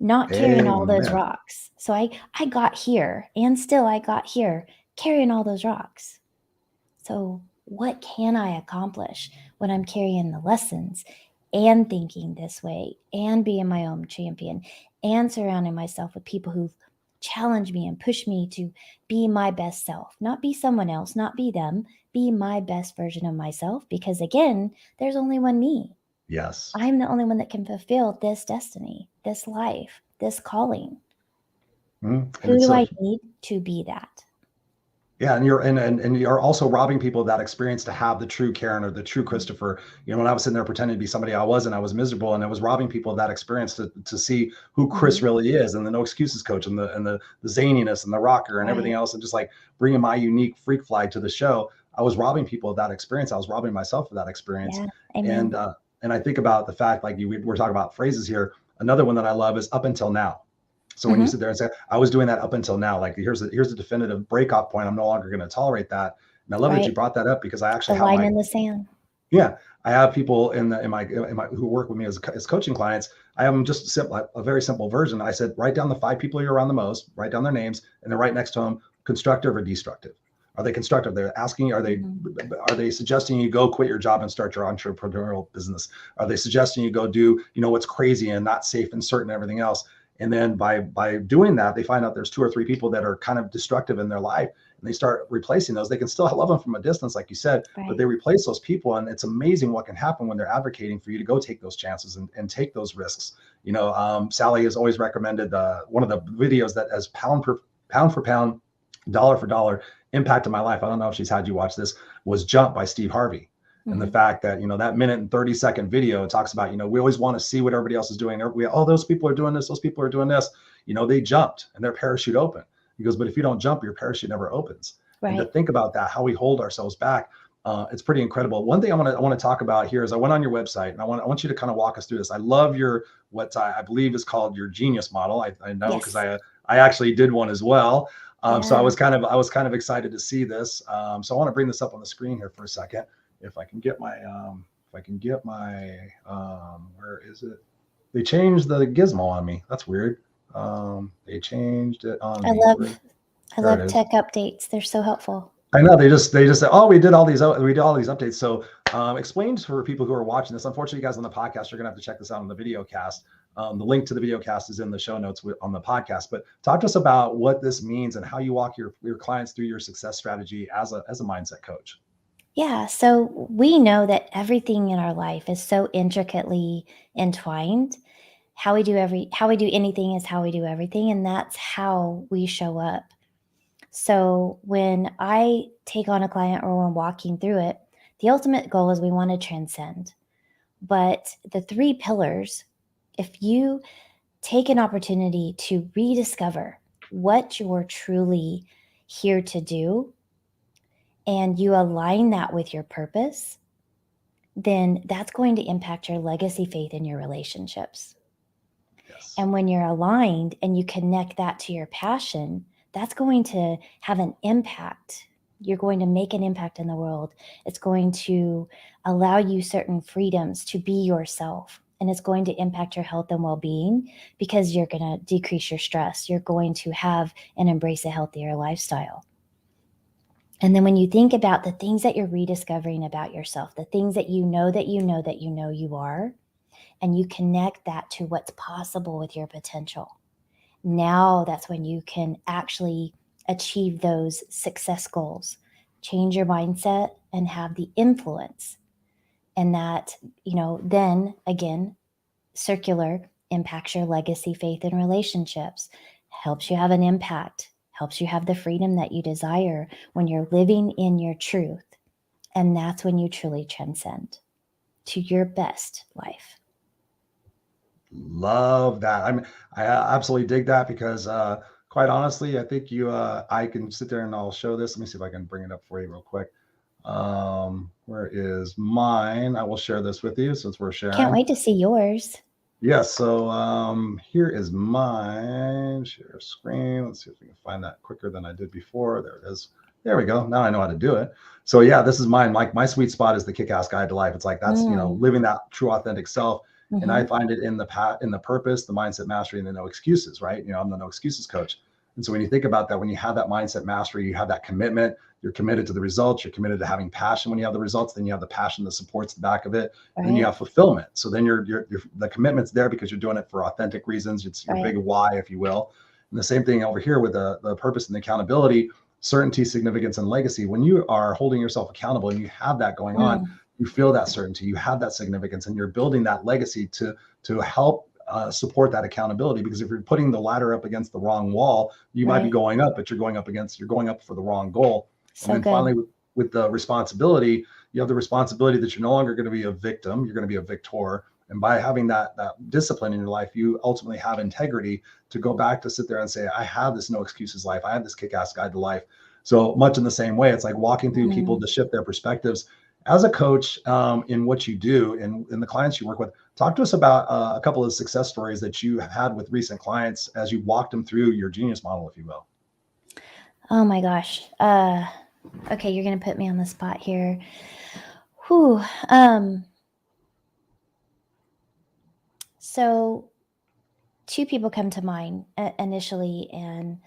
Not carrying all those rocks. So I got here, and still I got here carrying all those rocks. So what can I accomplish when I'm carrying the lessons and thinking this way and being my own champion and surrounding myself with people who challenge me and push me to be my best self, not be someone else, not be them, be my best version of myself? Because again, there's only one me. Yes. I'm the only one that can fulfill this destiny, this life, this calling. Who do I need to be that? Yeah, and you're also robbing people of that experience to have the true Karen or the true Christopher. When I was sitting there pretending to be somebody I wasn't, I was miserable, and I was robbing people of that experience to see who Chris really is, and the no excuses coach, and the zaniness and the rocker and everything else, and just like bringing my unique freak flag to the show. I was robbing people of that experience. I was robbing myself of that experience. Yeah, and I think about the fact, like we're talking about phrases here. Another one that I love is "up until now." So when you sit there and say, I was doing that up until now, like here's the definitive breakoff point. I'm no longer going to tolerate that. And I love that you brought that up, because I actually have line in the sand. Yeah, I have people in my who work with me as coaching clients. I have them just a very simple version. I said, write down the 5 people you're around the most, write down their names, and then right next to them, constructive or destructive. Are they constructive? They're asking, are they suggesting you go quit your job and start your entrepreneurial business? Are they suggesting you go do, what's crazy and not safe and certain and everything else? And then by doing that, they find out there's 2 or 3 people that are kind of destructive in their life, and they start replacing those. They can still love them from a distance, like you said, but they replace those people. And it's amazing what can happen when they're advocating for you to go take those chances and take those risks. Sally has always recommended one of the videos that has pound for pound, dollar for dollar impacted my life. I don't know if she's had you watch this, was Jump by Steve Harvey. And the fact that, that minute and 30-second video talks about, we always want to see what everybody else is doing. Those people are doing this. Those people are doing this. They jumped and their parachute opened. He goes, but if you don't jump, your parachute never opens. Right. And to think about that, how we hold ourselves back, it's pretty incredible. One thing I want to talk about here is I went on your website, and I want you to kind of walk us through this. I love what I believe is called your genius model. I know, because I I actually did one as well. So I Yeah. was kind of excited to see this. So I want to bring this up on the screen here for a second. If I can get my, where is it? They changed the gizmo on me. That's weird. They changed it on I me. love I There it love is. tech updates. They're so helpful. I know they just said, oh, we did all these updates. So explain for people who are watching this. Unfortunately, you guys on the podcast, you're gonna have to check this out on the video cast. The link to the video cast is in the show notes on the podcast. But talk to us about what this means and how you walk your clients through your success strategy as a mindset coach. Yeah, so we know that everything in our life is so intricately entwined. How we do anything is how we do everything, and that's how we show up. So when I take on a client or when walking through it, the ultimate goal is we want to transcend. But the 3 pillars, if you take an opportunity to rediscover what you're truly here to do and you align that with your purpose, then that's going to impact your legacy, faith, and your relationships. Yes. And when you're aligned and you connect that to your passion, that's going to have an impact. You're going to make an impact in the world. It's going to allow you certain freedoms to be yourself. And it's going to impact your health and well-being because you're going to decrease your stress. You're going to have and embrace a healthier lifestyle. And then when you think about the things that you're rediscovering about yourself, the things that you know you are, and you connect that to what's possible with your potential, now that's when you can actually achieve those success goals, change your mindset, and have the influence. And that, then again, circular impacts your legacy, faith, and relationships, helps you have an impact, helps you have the freedom that you desire when you're living in your truth. And that's when you truly transcend to your best life. Love that. I absolutely dig that because quite honestly, I think I can sit there and I'll show this. Let me see if I can bring it up for you real quick. Where is mine? I will share this with you since we're sharing. Can't wait to see yours. Yes. So here is mine. Share screen. Let's see if we can find that quicker than I did before. There it is. There we go. Now I know how to do it. So yeah, this is mine. Like my sweet spot is the kick-ass guide to life. It's like that's living that true authentic self. Mm-hmm. And I find it in the purpose, the mindset mastery, and the no excuses, right? I'm the no excuses coach. And so when you think about that, when you have that mindset mastery, you have that commitment, you're committed to the results, you're committed to having passion. When you have the results, then you have the passion that supports the back of it. Right. And then you have fulfillment. So then you're the commitment's there because you're doing it for authentic reasons. It's your big why, if you will. And the same thing over here with the purpose and the accountability, certainty, significance, and legacy. When you are holding yourself accountable and you have that going on, you feel that certainty, you have that significance, and you're building that legacy to help support that accountability. Because if you're putting the ladder up against the wrong wall, you might be going up, but you're going up for the wrong goal. So and then finally, with the responsibility, you have the responsibility that you're no longer going to be a victim, you're going to be a victor. And by having that discipline in your life, you ultimately have integrity to go back to sit there and say, I have this no excuses life. I have this kick-ass guide to life. So much in the same way, it's like walking through people to shift their perspectives. As a coach, in what you do and in the clients you work with, talk to us about a couple of success stories that you have had with recent clients as you walked them through your genius model, if you will. Oh my gosh. Okay, you're going to put me on the spot here. Whew. So 2 people come to mind initially, and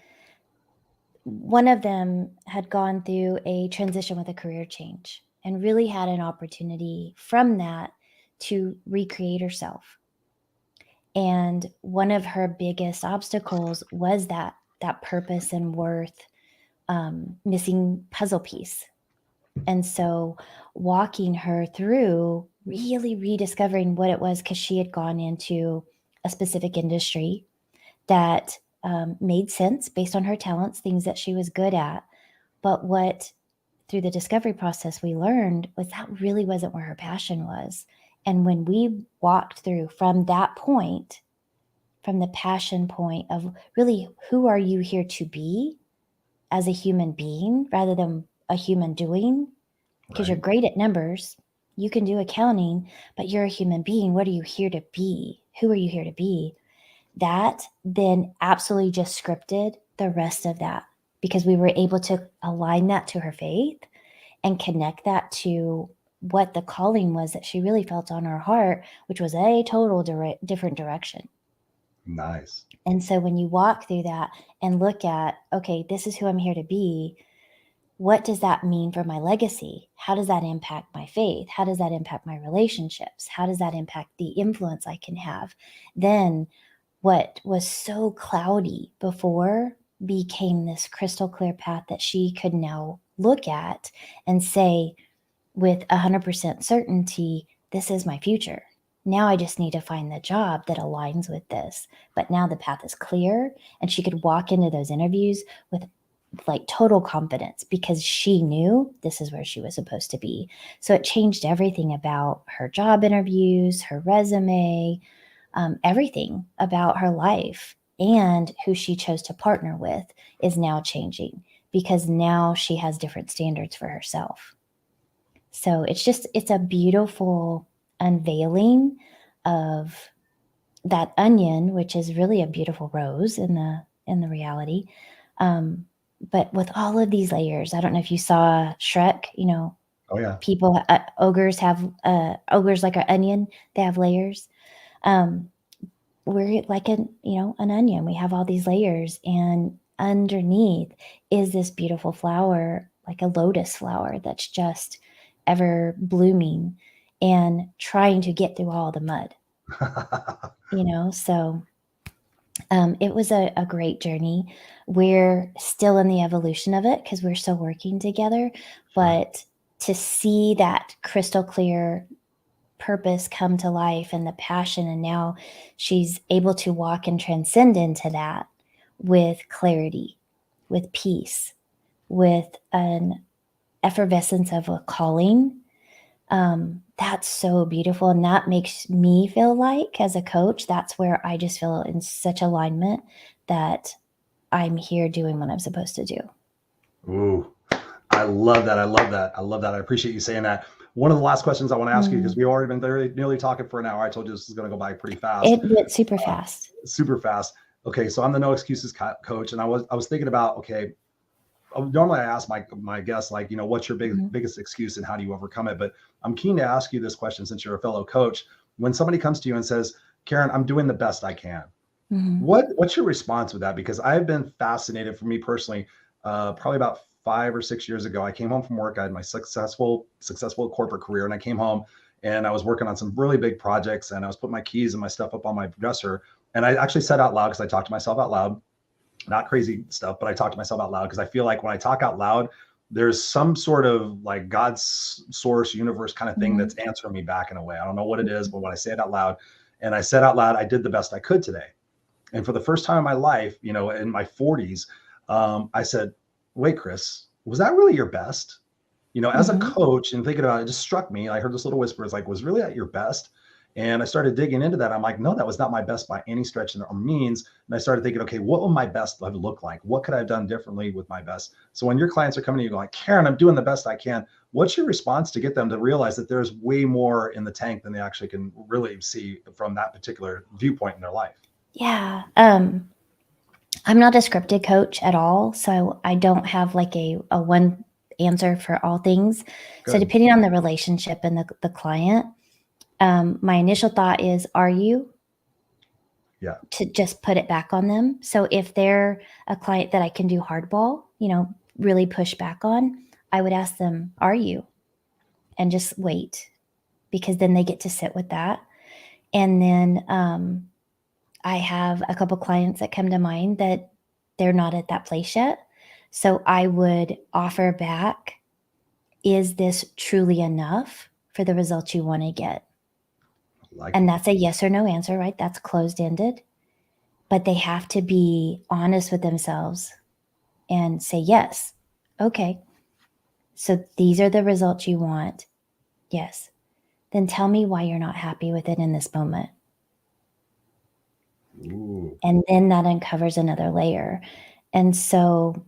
one of them had gone through a transition with a career change and really had an opportunity from that to recreate herself. And one of her biggest obstacles was that purpose and worth missing puzzle piece. And so walking her through really rediscovering what it was, because she had gone into a specific industry that made sense based on her talents, things that she was good at. But what through the discovery process we learned was that really wasn't where her passion was. And when we walked through from that point, from the passion point of really who are you here to be as a human being rather than a human doing, because you're great at numbers, you can do accounting, but you're a human being. What are you here to be? Who are you here to be? that then absolutely just scripted the rest of that, because we were able to align that to her faith and connect that to what the calling was that she really felt on her heart, which was a total different direction. Nice. And so when you walk through that and look at, okay, this is who I'm here to be, what does that mean for my legacy? How does that impact my faith? How does that impact my relationships? How does that impact the influence I can have? Then what was so cloudy before became this crystal clear path that she could now look at and say with 100% certainty, this is my future. Now I just need to find the job that aligns with this. But now the path is clear, and she could walk into those interviews with like total confidence because she knew this is where she was supposed to be. So it changed everything about her job interviews, her resume, everything about her life, and who she chose to partner with is now changing because now she has different standards for herself. So it's a beautiful unveiling of that onion, which is really a beautiful rose in the reality. But with all of these layers, I don't know if you saw Shrek, Oh yeah. people, ogres have, ogres like an onion, they have layers. We're like an onion. We have all these layers, and underneath is this beautiful flower, like a lotus flower that's just ever blooming and trying to get through all the mud. So it was a great journey. We're still in the evolution of it because we're still working together, but to see that crystal clear purpose come to life and the passion, and now she's able to walk and transcend into that with clarity, with peace, with an effervescence of a calling. That's so beautiful, and that makes me feel like, as a coach, that's where I just feel in such alignment that I'm here doing what I'm supposed to do. Ooh, I love that. I love that. I love that. I appreciate you saying that. One of the last questions I want to ask you, because we've already been nearly talking for an hour. I told you this is going to go by pretty fast. It went super fast. Super fast. Okay, so I'm the no excuses coach, and I was thinking about, okay, normally I ask my guests, like, what's your biggest excuse and how do you overcome it? But I'm keen to ask you this question since you're a fellow coach. When somebody comes to you and says, Karen, I'm doing the best I can, what's your response with that? Because I've been fascinated, for me personally, probably about 5 or 6 years ago, I came home from work. I had my successful corporate career, and I came home and I was working on some really big projects, and I was putting my keys and my stuff up on my dresser. And I actually said out loud, because I talked to myself out loud, not crazy stuff, but I talk to myself out loud because I feel like when I talk out loud, there's some sort of like God's source, universe kind of thing that's answering me back in a way. I don't know what it is, but when I say it out loud, and I said out loud, I did the best I could today. And for the first time in my life, in my 40s, I said, wait, Chris, was that really your best? As a coach and thinking about it, it just struck me. I heard this little whisper. It's like, was really at your best? And I started digging into that. I'm like, no, that was not my best by any stretch or means. And I started thinking, okay, what would my best look like? What could I have done differently with my best? So when your clients are coming to you going, Karen, I'm doing the best I can, what's your response to get them to realize that there's way more in the tank than they actually can really see from that particular viewpoint in their life? Yeah. I'm not a scripted coach at all. So I don't have like a one answer for all things. Good. So depending on the relationship and the client, my initial thought is, are you? Yeah. To just put it back on them. So if they're a client that I can do hardball, really push back on, I would ask them, are you? And just wait, because then they get to sit with that. And then I have a couple clients that come to mind that they're not at that place yet. So I would offer back, is this truly enough for the results you want to get? And that's a yes or no answer, right? That's closed-ended. But they have to be honest with themselves and say, yes, okay, so these are the results you want. Yes. Then tell me why you're not happy with it in this moment. Ooh. And then that uncovers another layer. And so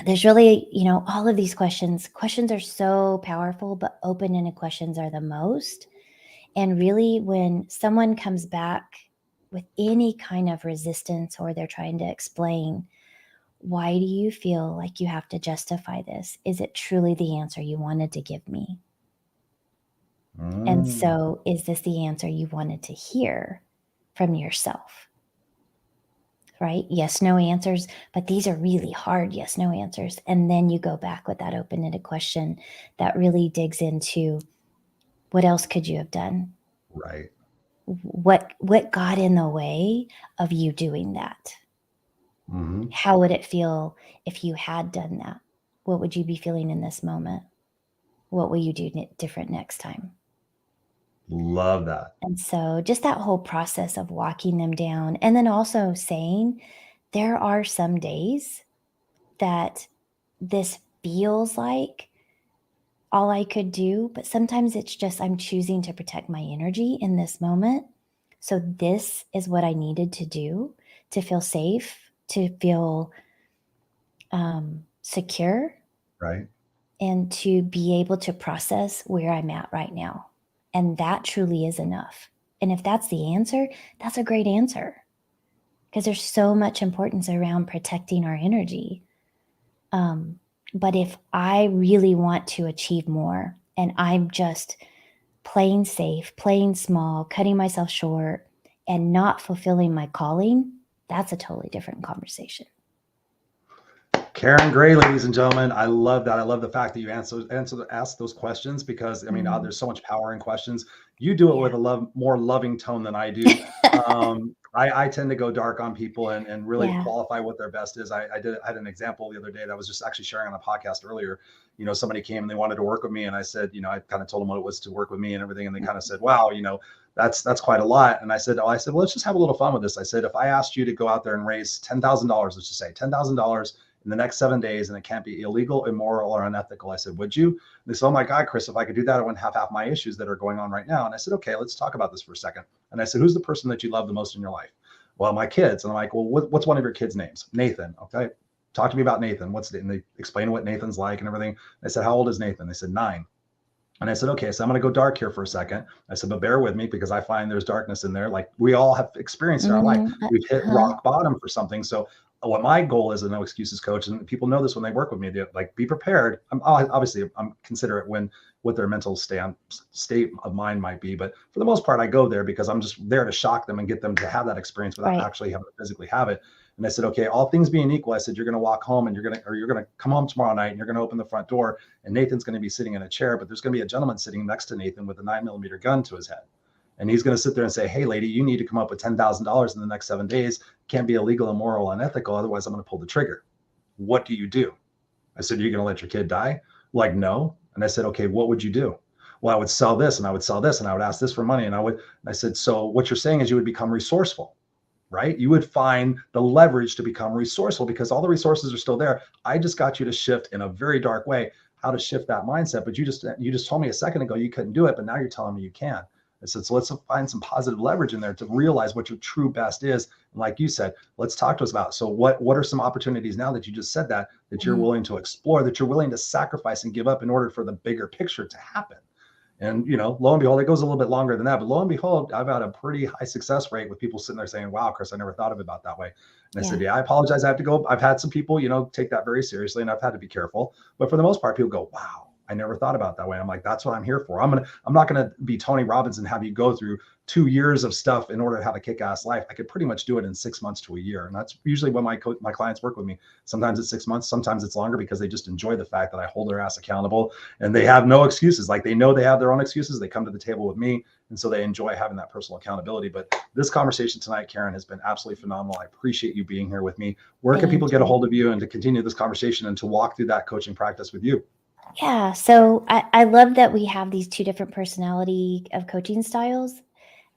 there's really, all of these questions are so powerful, but open-ended questions are the most. And really, when someone comes back with any kind of resistance, or they're trying to explain, why do you feel like you have to justify this? Is it truly the answer you wanted to give me? And so is this the answer you wanted to hear from yourself? Right? Yes, no answers, but these are really hard yes, no answers. And then you go back with that open-ended question that really digs into, what else could you have done? Right. What got in the way of you doing that? Mm-hmm. How would it feel if you had done that? What would you be feeling in this moment? What will you do different next time? Love that. And so just that whole process of walking them down, and then also saying, there are some days that this feels like all I could do, but sometimes it's just I'm choosing to protect my energy in this moment. So this is what I needed to do to feel safe, to feel secure, Right. and to be able to process where I'm at right now. And that truly is enough. And if that's the answer, that's a great answer, because there's so much importance around protecting our energy. But if I really want to achieve more and I'm just playing safe, playing small, cutting myself short, and not fulfilling my calling, that's a totally different conversation. Karen Gray, ladies and gentlemen, I love that. I love the fact that you ask those questions, because I mean, there's so much power in questions. You do it with a more loving tone than I do. I tend to go dark on people and really qualify what their best is. I had an example the other day that I was just actually sharing on a podcast earlier. You know, somebody came and they wanted to work with me, and I said, you know, I kind of told them what it was to work with me and everything, and they kind of said, wow, you know, that's quite a lot. And I said, well, let's just have a little fun with this. I said, if I asked you to go out there and raise $10,000, let's just say $10,000 in the next 7 days, and it can't be illegal, immoral, or unethical. I said, would you? And they said, oh my God, Chris, if I could do that, I wouldn't have half my issues that are going on right now. And I said, okay, let's talk about this for a second. And I said, who's the person that you love the most in your life? Well, my kids. And I'm like, well, what's one of your kids' names? Nathan. Okay. Talk to me about Nathan. And they explained what Nathan's like and everything. I said, how old is Nathan? They said 9. And I said, okay, so I'm going to go dark here for a second. I said, but bear with me, because I find there's darkness in there. Like we all have experienced in our life. We've hit rock bottom for something. So what my goal is a no excuses coach, and people know this when they work with me, they like, be prepared. I'm considerate what their mental state of mind might be. But for the most part, I go there because I'm just there to shock them and get them to have that experience without actually having to physically have it. And I said, okay, all things being equal, I said, you're going to walk home and you're going to come home tomorrow night and you're going to open the front door, and Nathan's going to be sitting in a chair, but there's going to be a gentleman sitting next to Nathan with a 9mm gun to his head. And he's going to sit there and say, hey, lady, you need to come up with $10,000 in the next 7 days. Can't be illegal, immoral, unethical. Otherwise, I'm going to pull the trigger. What do you do? I said, are you going to let your kid die? Like, no. And I said, okay, what would you do? Well, I would sell this and I would sell this and I would ask this for money. And I said, so what you're saying is you would become resourceful, right? You would find the leverage to become resourceful because all the resources are still there. I just got you to shift in a very dark way how to shift that mindset. But you just told me a second ago you couldn't do it, but now you're telling me you can. I said, so let's find some positive leverage in there to realize what your true best is. And like you said, let's talk to us about, so what are some opportunities now that you just said that you're willing to explore, that you're willing to sacrifice and give up in order for the bigger picture to happen? And, you know, lo and behold, it goes a little bit longer than that, but lo and behold, I've had a pretty high success rate with people sitting there saying, wow, Chris, I never thought of it about that way. And I said, yeah, I apologize. I have to go. I've had some people, you know, take that very seriously, and I've had to be careful, but for the most part, people go, wow, I never thought about that way. I'm like, that's what I'm here for. I'm not going to be Tony Robbins and have you go through 2 years of stuff in order to have a kick-ass life. I could pretty much do it in 6 months to a year. And that's usually when my clients work with me. Sometimes it's 6 months, sometimes it's longer, because they just enjoy the fact that I hold their ass accountable and they have no excuses. Like, they know they have their own excuses. They come to the table with me. And so they enjoy having that personal accountability. But this conversation tonight, Karen, has been absolutely phenomenal. I appreciate you being here with me. Where can people get a hold of you and to continue this conversation and to walk through that coaching practice with you? Yeah. So I love that we have these 2 different personality of coaching styles.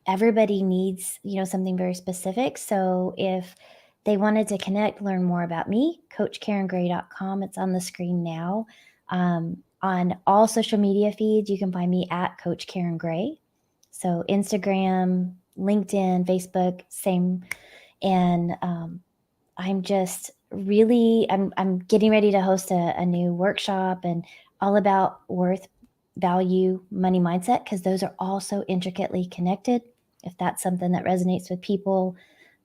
Everybody needs, you know, something very specific. So if they wanted to connect, learn more about me, coachkarengray.com. It's on the screen now. On all social media feeds, you can find me at Coach Karen Gray. So Instagram, LinkedIn, Facebook, same. And I'm just really, I'm getting ready to host a new workshop, and all about worth, value, money mindset, because those are all so intricately connected. if that's something that resonates with people,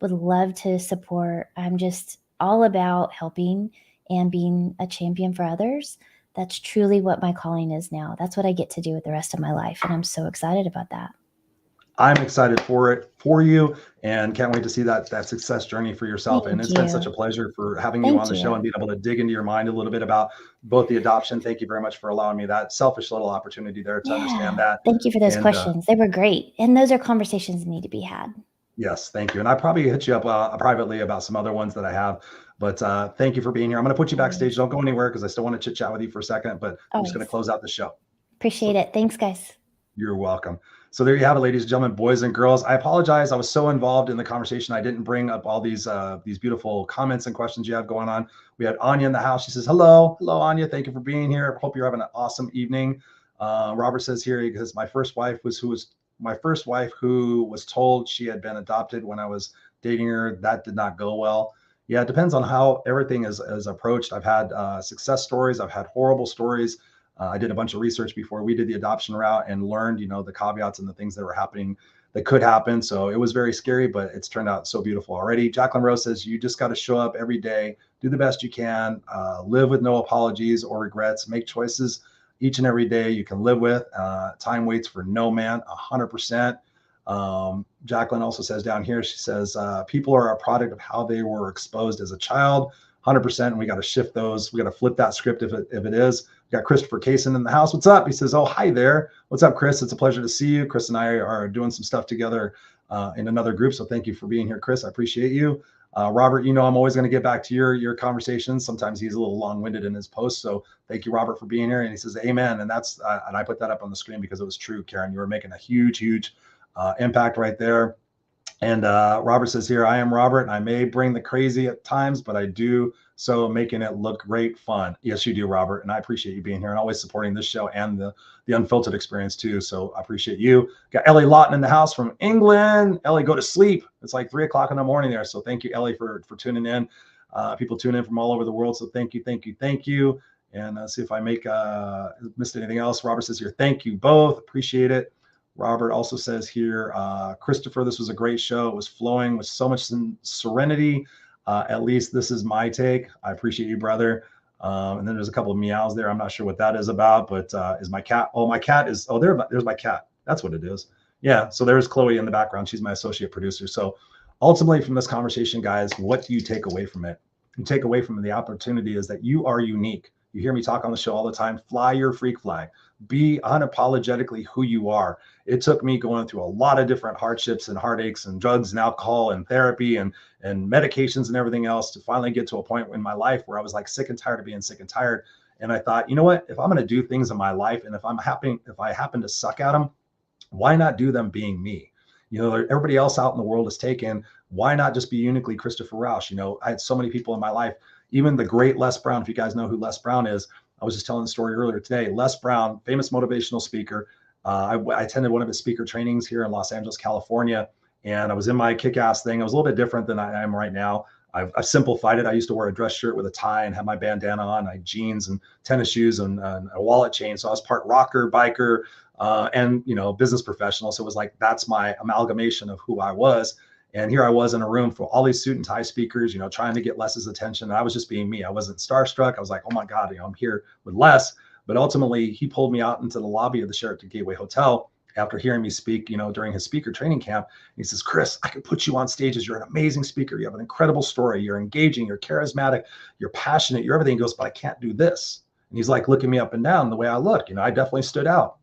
would love to support. I'm just all about helping and being a champion for others. That's truly what my calling is now. That's what I get to do with the rest of my life. And I'm so excited about that. I'm excited for it for you and can't wait to see that success journey for yourself. And it's been such a pleasure for having you on the show and being able to dig into your mind a little bit about both the adoption. Thank you very much for allowing me that selfish little opportunity there to understand that. Thank you for those questions. They were great. And those are conversations that need to be had. Yes, thank you. And I probably hit you up privately about some other ones that I have. But thank you for being here. I'm going to put you backstage. Don't go anywhere because I still want to chit chat with you for a second, but I'm just going to close out the show. Appreciate it. Thanks, guys. You're welcome. So there you have it, ladies and gentlemen, boys and girls. I apologize. I was so involved in the conversation. I didn't bring up all these beautiful comments and questions you have going on. We had Anya in the house. She says, hello, Anya. Thank you for being here. Hope you're having an awesome evening. Robert says here, because my first wife who was told she had been adopted when I was dating her. That did not go well. Yeah, it depends on how everything is approached. I've had success stories. I've had horrible stories. I did a bunch of research before we did the adoption route and learned, the caveats and the things that were happening that could happen. So it was very scary, but it's turned out so beautiful already. Jacqueline Rose says, you just got to show up every day, do the best you can, live with no apologies or regrets, make choices each and every day you can live with. Time waits for no man, 100%. Jacqueline also says down here, she says, people are a product of how they were exposed as a child, 100%. And we got to shift those. We got to flip that script if it is. We got Christopher Kaysen in the house. What's up? He says, oh, hi there. What's up, Chris? It's a pleasure to see you. Chris and I are doing some stuff together in another group. So thank you for being here, Chris. I appreciate you. Robert, I'm always going to get back to your conversations. Sometimes he's a little long-winded in his posts. So thank you, Robert, for being here. And he says, amen. And that's, and I put that up on the screen because it was true, Karen. You were making a huge impact right there. And Robert says here, I am Robert, and I may bring the crazy at times, but I do so making it look great fun. Yes, you do, Robert. And I appreciate you being here and always supporting this show and the Unfiltered experience too. So I appreciate you. Got Ellie Lawton in the house from England. Ellie, go to sleep. It's like 3 o'clock in the morning there. So thank you, Ellie, for tuning in. People tune in from all over the world. So thank you. And see if I missed anything else. Robert says here, thank you both. Appreciate it. Robert also says here, Christopher, this was a great show. It was flowing with so much serenity. At least this is my take. I appreciate you, brother. And then there's a couple of meows there. I'm not sure what that is about, but is my cat? Oh, my cat is, there's my cat. That's what it is. Yeah. So there's Chloe in the background. She's my associate producer. So ultimately from this conversation, guys, what do you take away from it? You take away from the opportunity is that you are unique. You hear me talk on the show all the time. Fly your freak flag. Be unapologetically who you are. It took me going through a lot of different hardships and heartaches and drugs and alcohol and therapy and medications and everything else to finally get to a point in my life where I was like sick and tired of being sick and tired. And I thought, you know what? If I'm going to do things in my life and if I happen to suck at them, why not do them being me? Everybody else out in the world is taken. Why not just be uniquely Christopher Rausch? I had so many people in my life, even the great Les Brown. If you guys know who Les Brown is, I was just telling the story earlier today. Les Brown, famous motivational speaker. I attended one of his speaker trainings here in Los Angeles, California, and I was in my kick-ass thing. I was a little bit different than I am right now. I've simplified it. I used to wear a dress shirt with a tie and have my bandana on. I had jeans and tennis shoes and a wallet chain. So I was part rocker, biker, and business professional. So it was like that's my amalgamation of who I was. And here I was in a room for all these suit and tie speakers, trying to get Les's attention. And I was just being me. I wasn't starstruck. I was like, oh my God, I'm here with Les. But ultimately, he pulled me out into the lobby of the Sheraton Gateway Hotel after hearing me speak, during his speaker training camp. He says, Chris, I could put you on stages. You're an amazing speaker. You have an incredible story. You're engaging. You're charismatic. You're passionate. You're everything. He goes, but I can't do this. And he's like looking me up and down the way I look. I definitely stood out.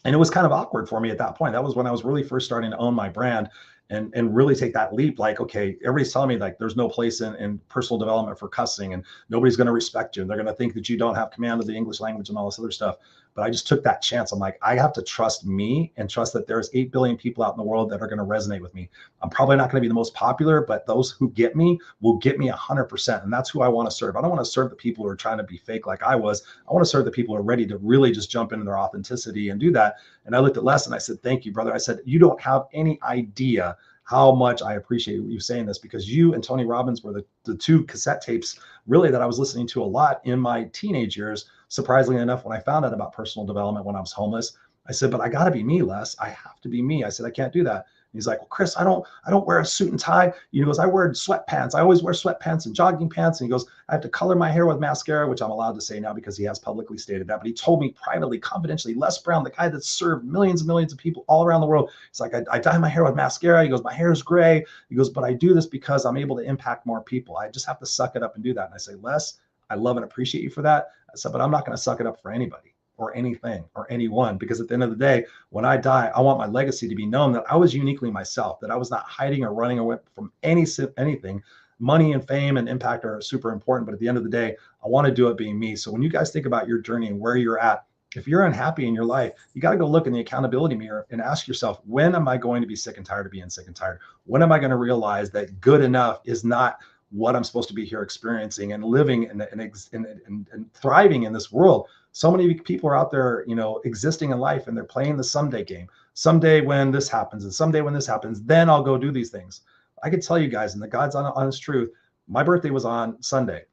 And it was kind of awkward for me at that point. That was when I was really first starting to own my brand and really take that leap. Like, okay, everybody's telling me like there's no place in personal development for cussing and nobody's going to respect you. And they're going to think that you don't have command of the English language and all this other stuff. But I just took that chance. I'm like, I have to trust me and trust that there's 8 billion people out in the world that are going to resonate with me. I'm probably not going to be the most popular, but those who get me will get me 100%. And that's who I want to serve. I don't want to serve the people who are trying to be fake like I was. I want to serve the people who are ready to really just jump into their authenticity and do that. And I looked at Les and I said, thank you, brother. I said, you don't have any idea how much I appreciate you saying this, because you and Tony Robbins were the two cassette tapes really that I was listening to a lot in my teenage years. Surprisingly enough, when I found out about personal development when I was homeless, I said, but I got to be me, Les. I have to be me. I said, I can't do that. He's like, well, Chris, I don't wear a suit and tie. He goes, I wear sweatpants. I always wear sweatpants and jogging pants. And he goes, I have to color my hair with mascara, which I'm allowed to say now because he has publicly stated that. But he told me privately, confidentially, Les Brown, the guy that served millions and millions of people all around the world. He's like, I dye my hair with mascara. He goes, my hair is gray. He goes, but I do this because I'm able to impact more people. I just have to suck it up and do that. And I say, Les, I love and appreciate you for that. I said, but I'm not going to suck it up for anybody or anything or anyone, because at the end of the day, when I die, I want my legacy to be known that I was uniquely myself, that I was not hiding or running away from anything. Money and fame and impact are super important, but at the end of the day, I want to do it being me. So when you guys think about your journey and where you're at, if you're unhappy in your life, you got to go look in the accountability mirror and ask yourself, when am I going to be sick and tired of being sick and tired? When am I going to realize that good enough is not what I'm supposed to be here experiencing and living and thriving in this world? So many people are out there, existing in life, and they're playing the someday game. Someday when this happens, and someday when this happens, then I'll go do these things. I can tell you guys, and the God's honest truth, my birthday was on Sunday.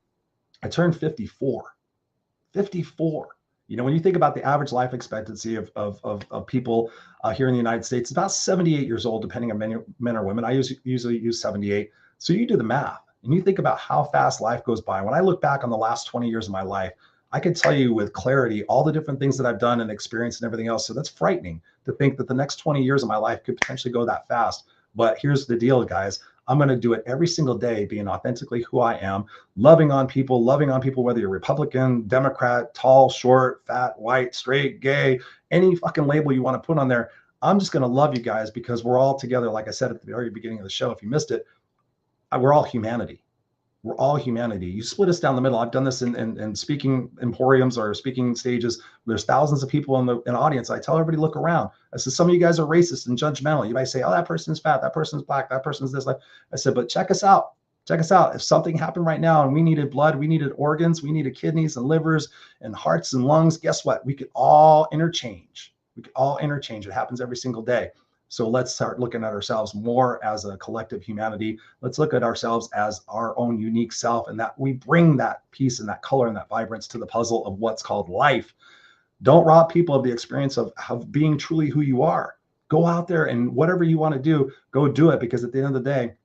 I turned 54. 54. When you think about the average life expectancy of people here in the United States, it's about 78 years old, depending on men or women. I usually use 78. So you do the math, and you think about how fast life goes by. When I look back on the last 20 years of my life, I can tell you with clarity all the different things that I've done and experienced and everything else. So that's frightening to think that the next 20 years of my life could potentially go that fast. But here's the deal, guys. I'm going to do it every single day, being authentically who I am, loving on people, whether you're Republican, Democrat, tall, short, fat, white, straight, gay, any fucking label you want to put on there. I'm just going to love you guys because we're all together. Like I said at the very beginning of the show, if you missed it, we're all humanity. We're all humanity. You split us down the middle. I've done this in speaking emporiums or speaking stages. There's thousands of people in the audience. I tell everybody, look around. I said, some of you guys are racist and judgmental. You might say, oh, that person's fat, that person's black, that person's this. I said, but check us out. Check us out. If something happened right now and we needed blood, we needed organs, we needed kidneys and livers and hearts and lungs, guess what? We could all interchange. It happens every single day. So let's start looking at ourselves more as a collective humanity. Let's look at ourselves as our own unique self, and that we bring that peace and that color and that vibrance to the puzzle of what's called life. Don't rob people of the experience of being truly who you are. Go out there and whatever you want to do, go do it. Because at the end of the day,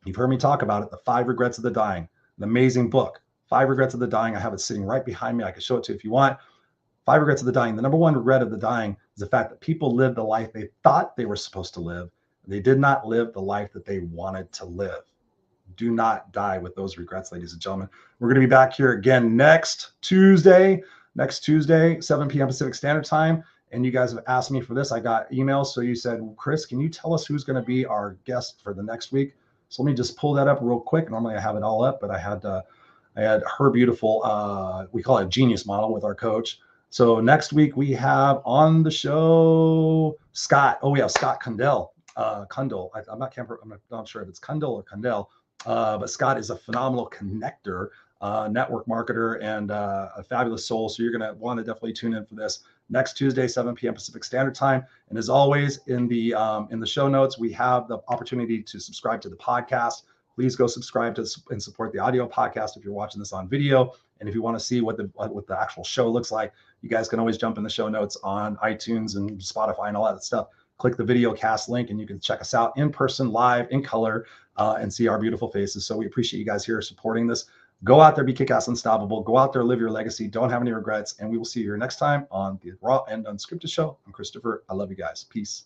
you've heard me talk about it, The 5 Regrets of the Dying, an amazing book, 5 Regrets of the Dying. I have it sitting right behind me. I can show it to you if you want. 5 Regrets of the Dying. The number one regret of the dying is the fact that people lived the life they thought they were supposed to live. They did not live the life that they wanted to live. Do not die with those regrets, ladies and gentlemen. We're going to be back here again next Tuesday, 7 p.m. Pacific Standard Time. And you guys have asked me for this. I got emails. So you said, well, Chris, can you tell us who's going to be our guest for the next week? So let me just pull that up real quick. Normally I have it all up, but I had her beautiful, we call it genius model with our coach. So next week we have on the show Scott. Oh, we have Scott Kundell. Kundell. I'm not sure if it's Kundell or Kundell, but Scott is a phenomenal connector, network marketer, and a fabulous soul. So you're going to want to definitely tune in for this next Tuesday, 7 p.m. Pacific Standard Time. And as always, in the show notes, we have the opportunity to subscribe to the podcast. Please go subscribe to and support the audio podcast if you're watching this on video. And if you want to see what the actual show looks like, you guys can always jump in the show notes on iTunes and Spotify and all that stuff. Click the video cast link and you can check us out in person, live, in color, and see our beautiful faces. So we appreciate you guys here supporting this. Go out there, be kick-ass unstoppable. Go out there, live your legacy. Don't have any regrets. And we will see you here next time on the Raw and Unscripted show. I'm Christopher. I love you guys. Peace.